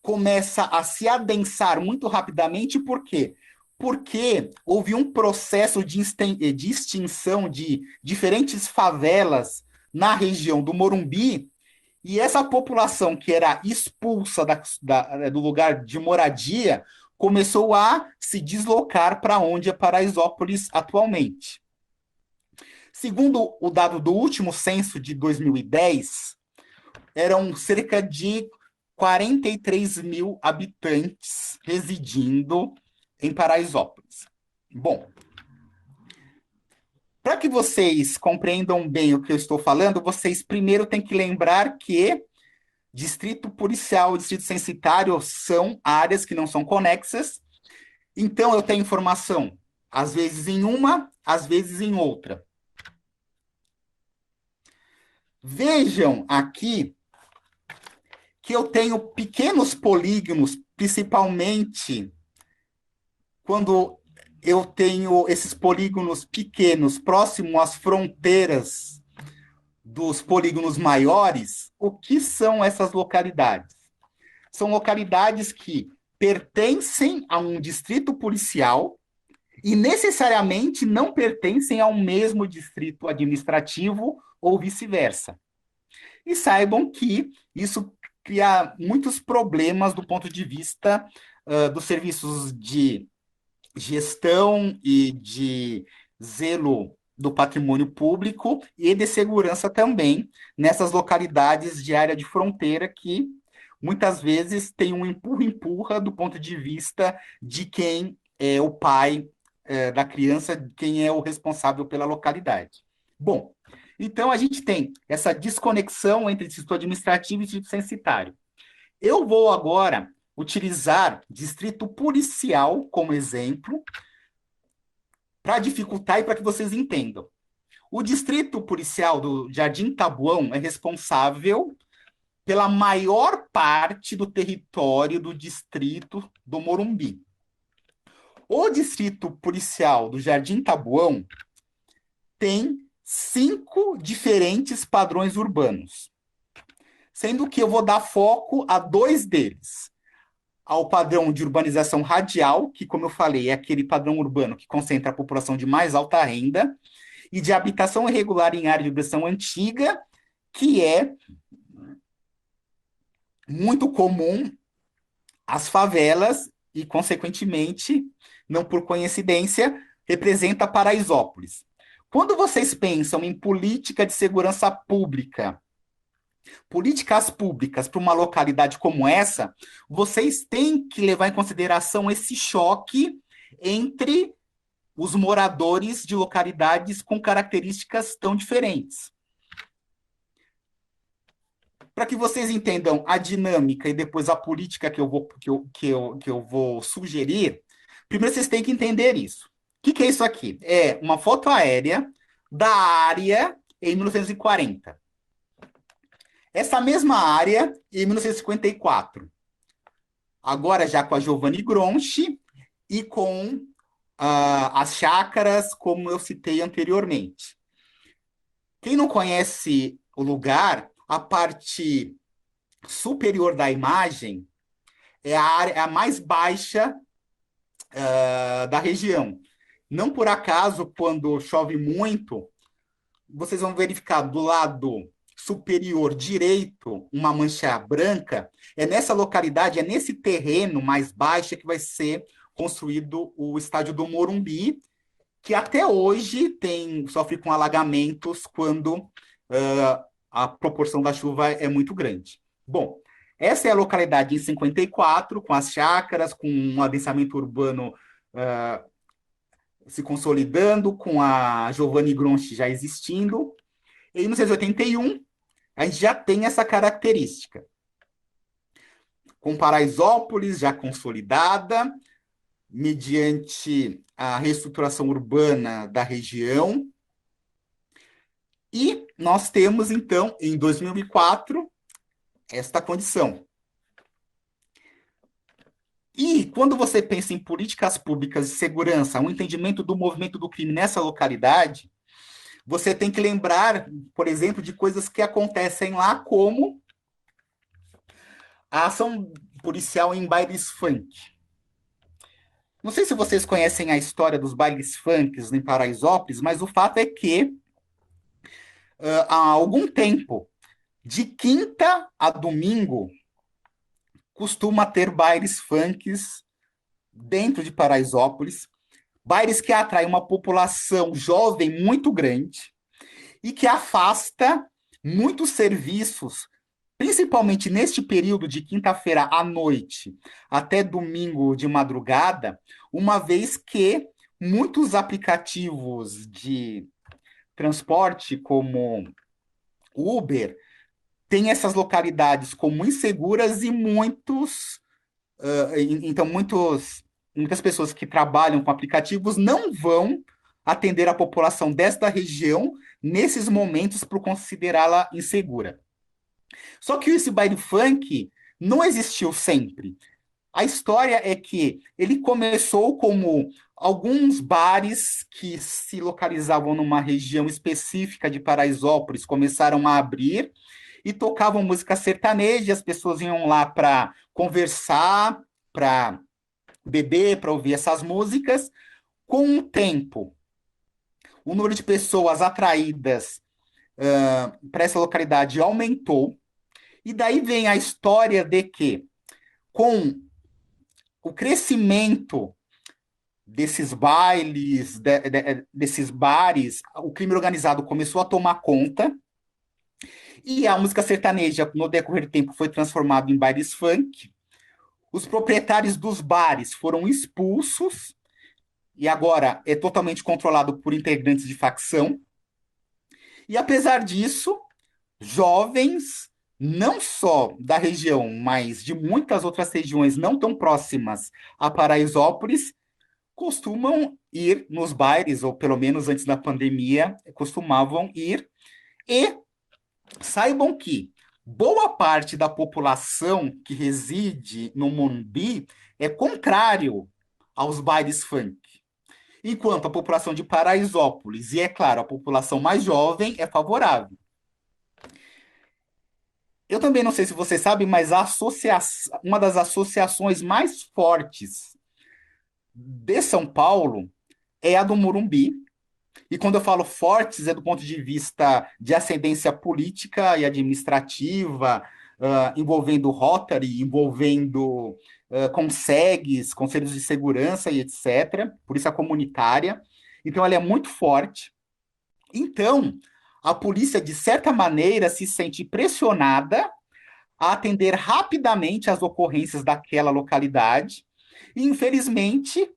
começa a se adensar muito rapidamente. Por quê? Porque houve um processo de extinção de diferentes favelas na região do Morumbi, e essa população que era expulsa do lugar de moradia começou a se deslocar para onde é Paraisópolis atualmente. Segundo o dado do último censo de 2010, eram cerca de 43 mil habitantes residindo em Paraisópolis. Bom, para que vocês compreendam bem o que eu estou falando, vocês primeiro têm que lembrar que distrito policial e distrito censitário são áreas que não são conexas, então eu tenho informação, às vezes em uma, às vezes em outra. Vejam aqui que eu tenho pequenos polígonos, principalmente quando eu tenho esses polígonos pequenos próximos às fronteiras dos polígonos maiores. O que são essas localidades? São localidades que pertencem a um distrito policial e necessariamente não pertencem ao mesmo distrito administrativo ou vice-versa. E saibam que isso cria muitos problemas do ponto de vista dos serviços de gestão e de zelo do patrimônio público e de segurança também nessas localidades de área de fronteira que muitas vezes tem um empurra-empurra do ponto de vista de quem é o pai da criança quem é o responsável pela localidade. Bom, então a gente tem essa desconexão entre distrito administrativo e distrito censitário. Eu vou agora utilizar distrito policial como exemplo para dificultar e para que vocês entendam. O distrito policial do Jardim Tabuão é responsável pela maior parte do território do distrito do Morumbi. O distrito policial do Jardim Tabuão tem 5 diferentes padrões urbanos, sendo que eu vou dar foco a 2 deles. Ao padrão de urbanização radial, que, como eu falei, é aquele padrão urbano que concentra a população de mais alta renda, e de habitação irregular em área de urbanização antiga, que é muito comum as favelas e, consequentemente, não por coincidência, representa Paraisópolis. Quando vocês pensam em política de segurança pública, políticas públicas para uma localidade como essa, vocês têm que levar em consideração esse choque entre os moradores de localidades com características tão diferentes. Para que vocês entendam a dinâmica e depois a política que eu vou sugerir, primeiro vocês têm que entender isso. O que é isso aqui? É uma foto aérea da área em 1940. Essa mesma área em 1954. Agora já com a Giovanni Gronchi e com as chácaras, como eu citei anteriormente. Quem não conhece o lugar, a parte superior da imagem é a área mais baixa da região. Não por acaso, quando chove muito, vocês vão verificar do lado superior direito uma mancha branca. É nessa localidade, é nesse terreno mais baixo que vai ser construído o estádio do Morumbi, que até hoje sofre com alagamentos quando a proporção da chuva é muito grande. Bom, essa é a localidade em 54, com as chácaras, com um adensamento urbano se consolidando, com a Giovanni Gronchi já existindo. Em 1981, a gente já tem essa característica. Com Paraisópolis já consolidada, mediante a reestruturação urbana da região. E nós temos, então, em 2004, esta condição. E quando você pensa em políticas públicas de segurança, um entendimento do movimento do crime nessa localidade, você tem que lembrar, por exemplo, de coisas que acontecem lá, como a ação policial em bailes funk. Não sei se vocês conhecem a história dos bailes funks em Paraisópolis, mas o fato é que há algum tempo, de quinta a domingo, costuma ter bailes funks dentro de Paraisópolis, bailes que atraem uma população jovem muito grande e que afasta muitos serviços, principalmente neste período de quinta-feira à noite até domingo de madrugada, uma vez que muitos aplicativos de transporte, como Uber, têm essas localidades como inseguras e então muitas pessoas que trabalham com aplicativos não vão atender a população desta região nesses momentos por considerá-la insegura. Só que esse baile funk não existiu sempre. A história é que ele começou como alguns bares que se localizavam numa região específica de Paraisópolis começaram a abrir e tocavam música sertaneja, as pessoas iam lá para conversar, para beber, para ouvir essas músicas. Com o tempo, o número de pessoas atraídas para essa localidade aumentou, e daí vem a história de que, com o crescimento desses bailes, desses bares, o crime organizado começou a tomar conta, e a música sertaneja, no decorrer do tempo, foi transformada em bailes funk. Os proprietários dos bares foram expulsos, e agora é totalmente controlado por integrantes de facção. E apesar disso, jovens, não só da região, mas de muitas outras regiões não tão próximas a Paraisópolis, costumam ir nos bailes, ou pelo menos antes da pandemia, costumavam ir. E saibam que boa parte da população que reside no Morumbi é contrário aos bailes funk. Enquanto a população de Paraisópolis, e é claro, a população mais jovem, é favorável. Eu também não sei se você sabe, mas uma das associações mais fortes de São Paulo é a do Morumbi. E quando eu falo fortes, é do ponto de vista de ascendência política e administrativa, envolvendo Rotary, envolvendo consegues, conselhos de segurança e etc. Por isso a comunitária. Então ela é muito forte. Então, a polícia, de certa maneira, se sente pressionada a atender rapidamente as ocorrências daquela localidade. E, infelizmente,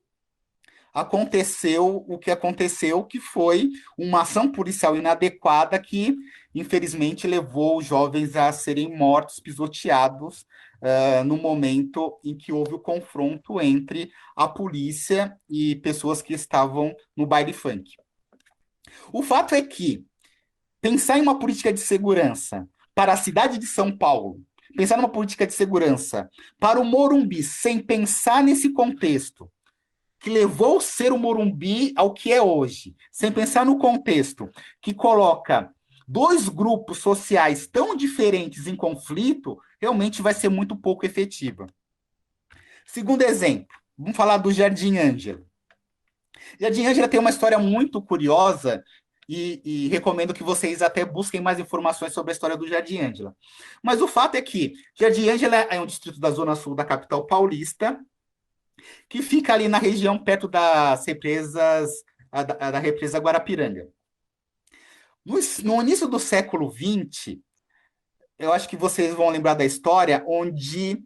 aconteceu o que aconteceu, que foi uma ação policial inadequada que, infelizmente, levou os jovens a serem mortos, pisoteados, no momento em que houve o confronto entre a polícia e pessoas que estavam no baile funk. O fato é que pensar em uma política de segurança para a cidade de São Paulo, pensar numa política de segurança para o Morumbi, sem pensar nesse contexto que levou o ser o Morumbi ao que é hoje, sem pensar no contexto que coloca dois grupos sociais tão diferentes em conflito, realmente vai ser muito pouco efetiva. Segundo exemplo, vamos falar do Jardim Ângela. Jardim Ângela tem uma história muito curiosa e recomendo que vocês até busquem mais informações sobre a história do Jardim Ângela. Mas o fato é que Jardim Ângela é um distrito da zona sul da capital paulista, que fica ali na região perto das represas, da represa Guarapiranga. No início do século XX, eu acho que vocês vão lembrar da história, onde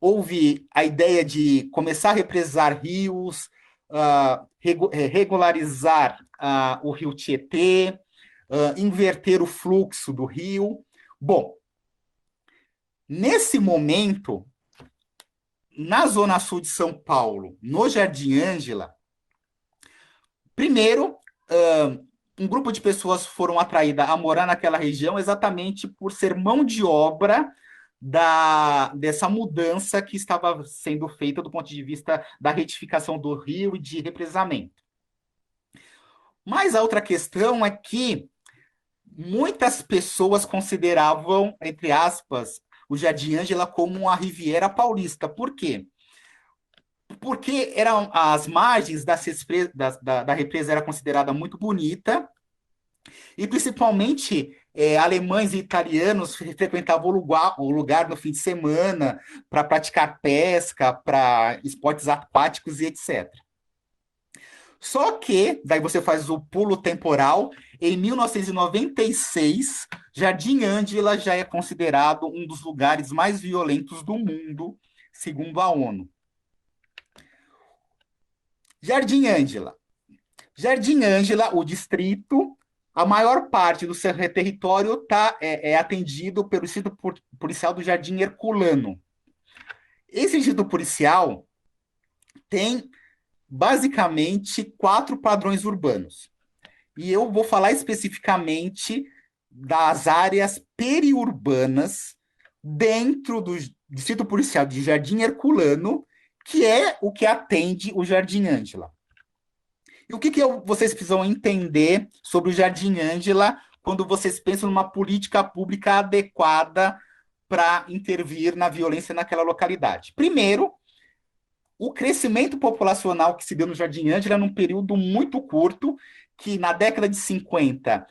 houve a ideia de começar a represar rios, regularizar o rio Tietê, inverter o fluxo do rio. Bom, nesse momento, na zona sul de São Paulo, no Jardim Ângela, primeiro, um grupo de pessoas foram atraídas a morar naquela região exatamente por ser mão de obra dessa mudança que estava sendo feita do ponto de vista da retificação do rio e de represamento. Mas a outra questão é que muitas pessoas consideravam, entre aspas, o Jardim Ângela como uma Riviera Paulista. Por quê? Porque eram as margens da represa era considerada muito bonita, e principalmente alemães e italianos frequentavam o lugar no fim de semana para praticar pesca, para esportes aquáticos e etc. Só que, daí você faz o pulo temporal, em 1996, Jardim Ângela já é considerado um dos lugares mais violentos do mundo, segundo a ONU. Jardim Ângela. Jardim Ângela, o distrito, a maior parte do seu território é atendido pelo Distrito Policial do Jardim Herculano. Esse distrito policial tem basicamente 4 padrões urbanos. E eu vou falar especificamente das áreas periurbanas dentro do Distrito Policial de Jardim Herculano, que é o que atende o Jardim Ângela. E o que vocês precisam entender sobre o Jardim Ângela quando vocês pensam numa política pública adequada para intervir na violência naquela localidade? Primeiro, o crescimento populacional que se deu no Jardim Ângela num período muito curto, que na década de 50,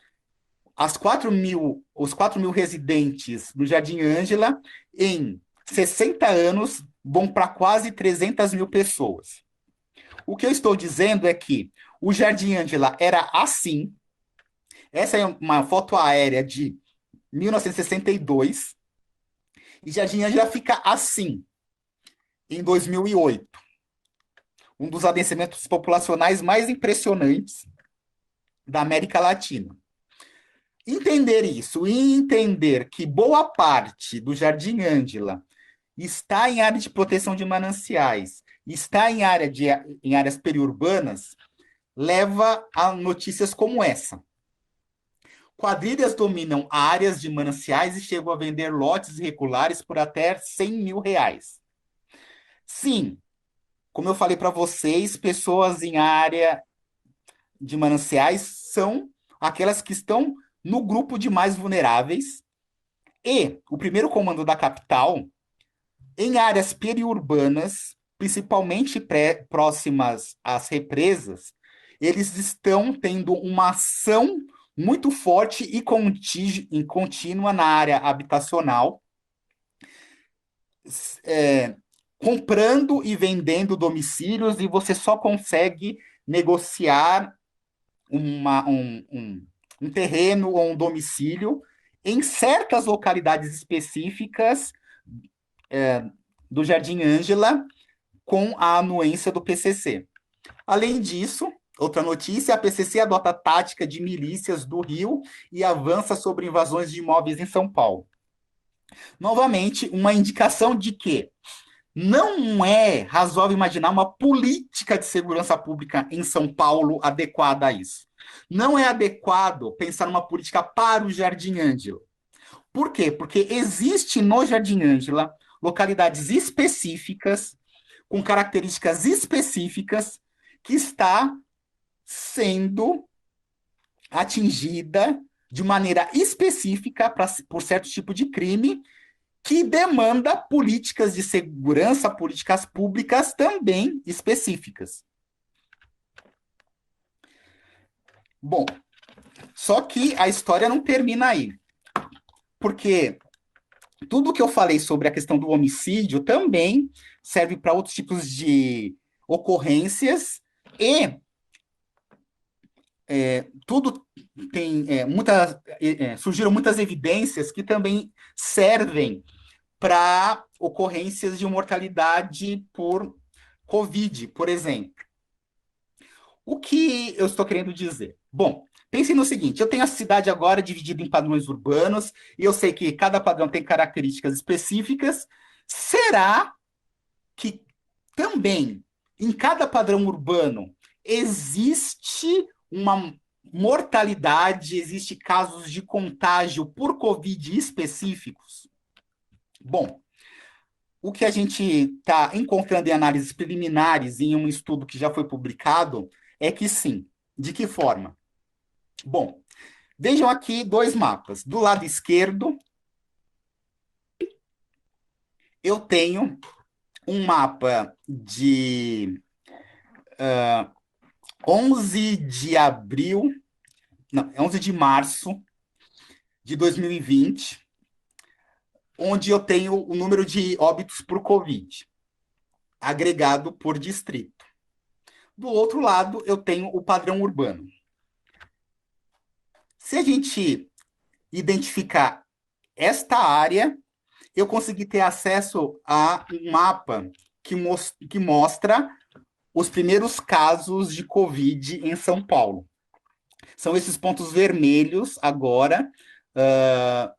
os 4 mil residentes do Jardim Ângela, em 60 anos, vão para quase 300 mil pessoas. O que eu estou dizendo é que o Jardim Ângela era assim. Essa é uma foto aérea de 1962. E Jardim Ângela fica assim em 2008. um dos adentramentos populacionais mais impressionantes da América Latina. Entender isso e entender que boa parte do Jardim Ângela está em área de proteção de mananciais, está em áreas periurbanas, leva a notícias como essa. Quadrilhas dominam áreas de mananciais e chegam a vender lotes irregulares por até R$ 100 mil. Sim, como eu falei para vocês, pessoas em área de mananciais são aquelas que estão no grupo de mais vulneráveis. E o primeiro comando da capital, em áreas periurbanas, principalmente próximas às represas, eles estão tendo uma ação muito forte e contínua na área habitacional, comprando e vendendo domicílios, e você só consegue negociar um terreno ou um domicílio em certas localidades específicas do Jardim Ângela com a anuência do PCC. Além disso, outra notícia, a PCC adota a tática de milícias do Rio e avança sobre invasões de imóveis em São Paulo. Novamente, uma indicação de que não é razoável imaginar uma política de segurança pública em São Paulo adequada a isso. Não é adequado pensar numa política para o Jardim Ângela. Por quê? Porque existe no Jardim Ângela localidades específicas, com características específicas, que está sendo atingida de maneira específica por certo tipo de crime, que demanda políticas de segurança, políticas públicas também específicas. Bom, só que a história não termina aí. Porque tudo que eu falei sobre a questão do homicídio também serve para outros tipos de ocorrências e tudo tem surgiram muitas evidências que também servem para ocorrências de mortalidade por Covid, por exemplo. O que eu estou querendo dizer? Bom, pense no seguinte: eu tenho a cidade agora dividida em padrões urbanos, e eu sei que cada padrão tem características específicas. Será que também em cada padrão urbano existe uma mortalidade, existe casos de contágio por Covid específicos? Bom, o que a gente está encontrando em análises preliminares em um estudo que já foi publicado é que sim. De que forma? Bom, vejam aqui dois mapas. Do lado esquerdo, eu tenho um mapa de 11 de abril, não, 11 de março de 2020, onde eu tenho o número de óbitos por Covid, agregado por distrito. Do outro lado, eu tenho o padrão urbano. Se a gente identificar esta área, eu consegui ter acesso a um mapa que mostra os primeiros casos de Covid em São Paulo. São esses pontos vermelhos agora,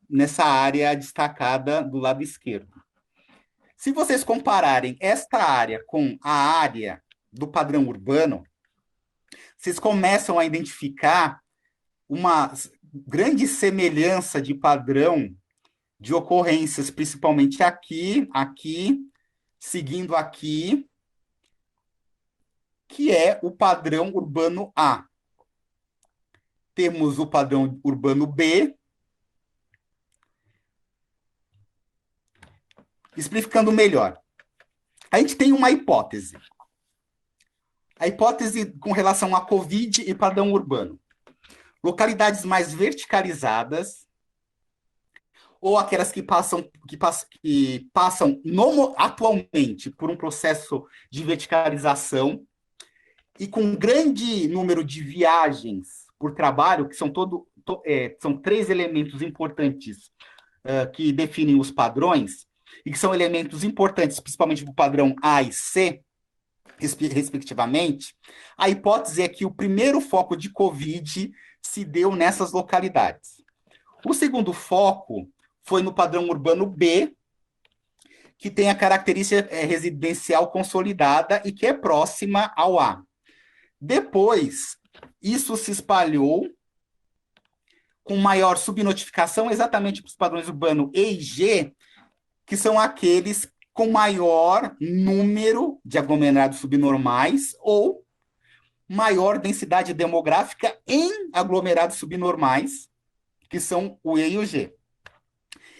nessa área destacada do lado esquerdo. Se vocês compararem esta área com a área do padrão urbano, vocês começam a identificar uma grande semelhança de padrão de ocorrências, principalmente aqui, seguindo aqui, que é o padrão urbano A. Temos o padrão urbano B. Explicando melhor. A gente tem uma hipótese. A hipótese com relação a Covid e padrão urbano. Localidades mais verticalizadas, ou aquelas que passam atualmente por um processo de verticalização, e com grande número de viagens por trabalho, que são três elementos importantes que definem os padrões, e que são elementos importantes, principalmente para o padrão A e C, respectivamente, a hipótese é que o primeiro foco de Covid se deu nessas localidades. O segundo foco foi no padrão urbano B, que tem a característica residencial consolidada e que é próxima ao A. Depois, isso se espalhou com maior subnotificação exatamente para os padrões urbano E e G, que são aqueles com maior número de aglomerados subnormais ou maior densidade demográfica em aglomerados subnormais, que são o E e o G.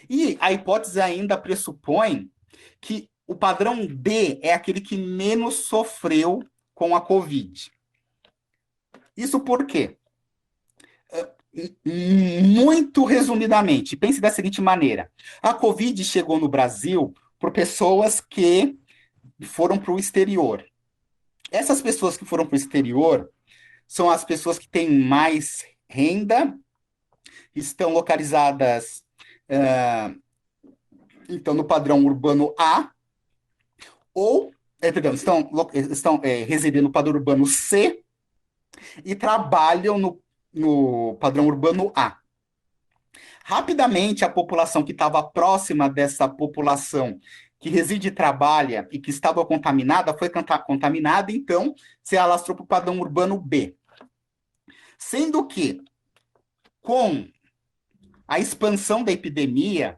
E a hipótese ainda pressupõe que o padrão D é aquele que menos sofreu com a Covid. Isso por quê? Muito resumidamente, pense da seguinte maneira: a Covid chegou no Brasil por pessoas que foram para o exterior. Essas pessoas que foram para o exterior são as pessoas que têm mais renda, estão localizadas, então, no padrão urbano A, ou, perdão, estão residendo no padrão urbano C e trabalham no padrão urbano A. Rapidamente, a população que estava próxima dessa população que reside e trabalha e que estava contaminada foi contaminada, então se alastrou para o padrão urbano B. Sendo que, com a expansão da epidemia,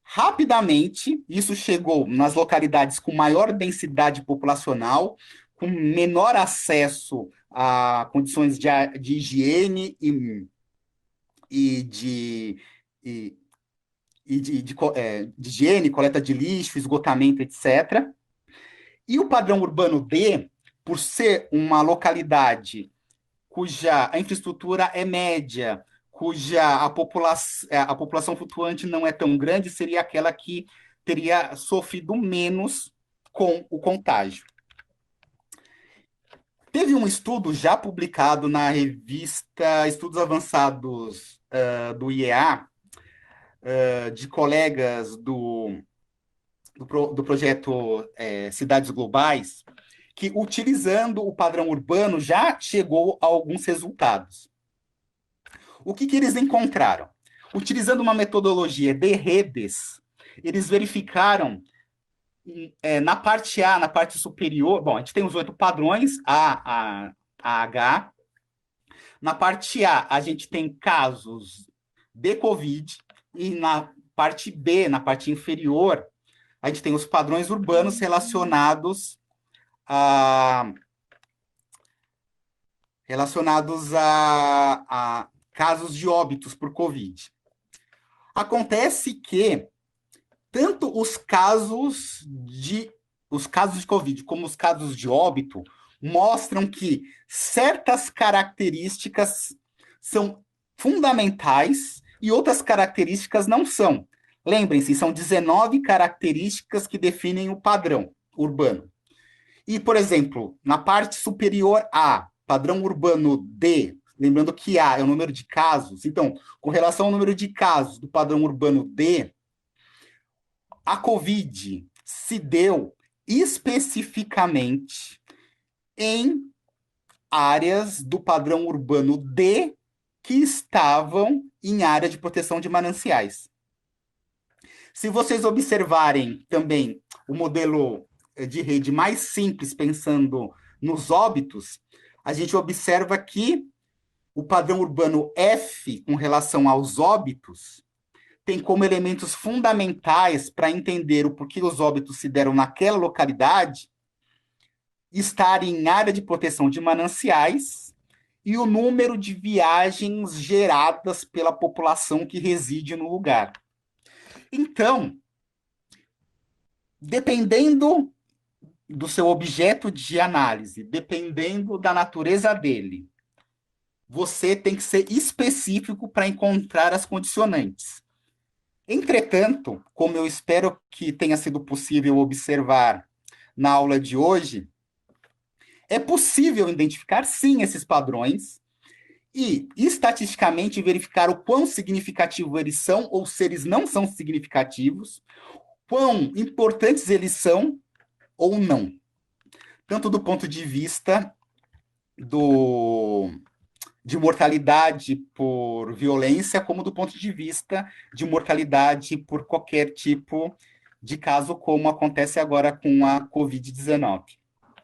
rapidamente isso chegou nas localidades com maior densidade populacional, com menor acesso a condições de higiene e de, e, de higiene, coleta de lixo, esgotamento, etc. E o padrão urbano D, por ser uma localidade cuja a infraestrutura é média, cuja a população flutuante não é tão grande, seria aquela que teria sofrido menos com o contágio. Teve um estudo já publicado na revista Estudos Avançados do IEA, de colegas do projeto Cidades Globais, que, utilizando o padrão urbano, já chegou a alguns resultados. O que eles encontraram? Utilizando uma metodologia de redes, eles verificaram na parte A, na parte superior, bom, a gente tem os 8 padrões, A, H. Na parte A gente tem casos de Covid, e na parte B, na parte inferior, a gente tem os padrões urbanos relacionados a casos de óbitos por Covid. Acontece que tanto os casos de Covid como os casos de óbito mostram que certas características são fundamentais e outras características não são. Lembrem-se, são 19 características que definem o padrão urbano. E, por exemplo, na parte superior A, padrão urbano D, lembrando que A é o número de casos, então, com relação ao número de casos do padrão urbano D, a Covid se deu especificamente em áreas do padrão urbano D que estavam em área de proteção de mananciais. Se vocês observarem também o modelo de rede mais simples, pensando nos óbitos, a gente observa que o padrão urbano F, com relação aos óbitos, tem como elementos fundamentais para entender o porquê os óbitos se deram naquela localidade, estar em área de proteção de mananciais e o número de viagens geradas pela população que reside no lugar. Então, dependendo do seu objeto de análise, dependendo da natureza dele, você tem que ser específico para encontrar as condicionantes. Entretanto, como eu espero que tenha sido possível observar na aula de hoje, é possível identificar, sim, esses padrões e, estatisticamente, verificar o quão significativos eles são ou se eles não são significativos, quão importantes eles são ou não. tanto do ponto de vista do, de mortalidade por violência, como do ponto de vista de mortalidade por qualquer tipo de caso, como acontece agora com a Covid-19.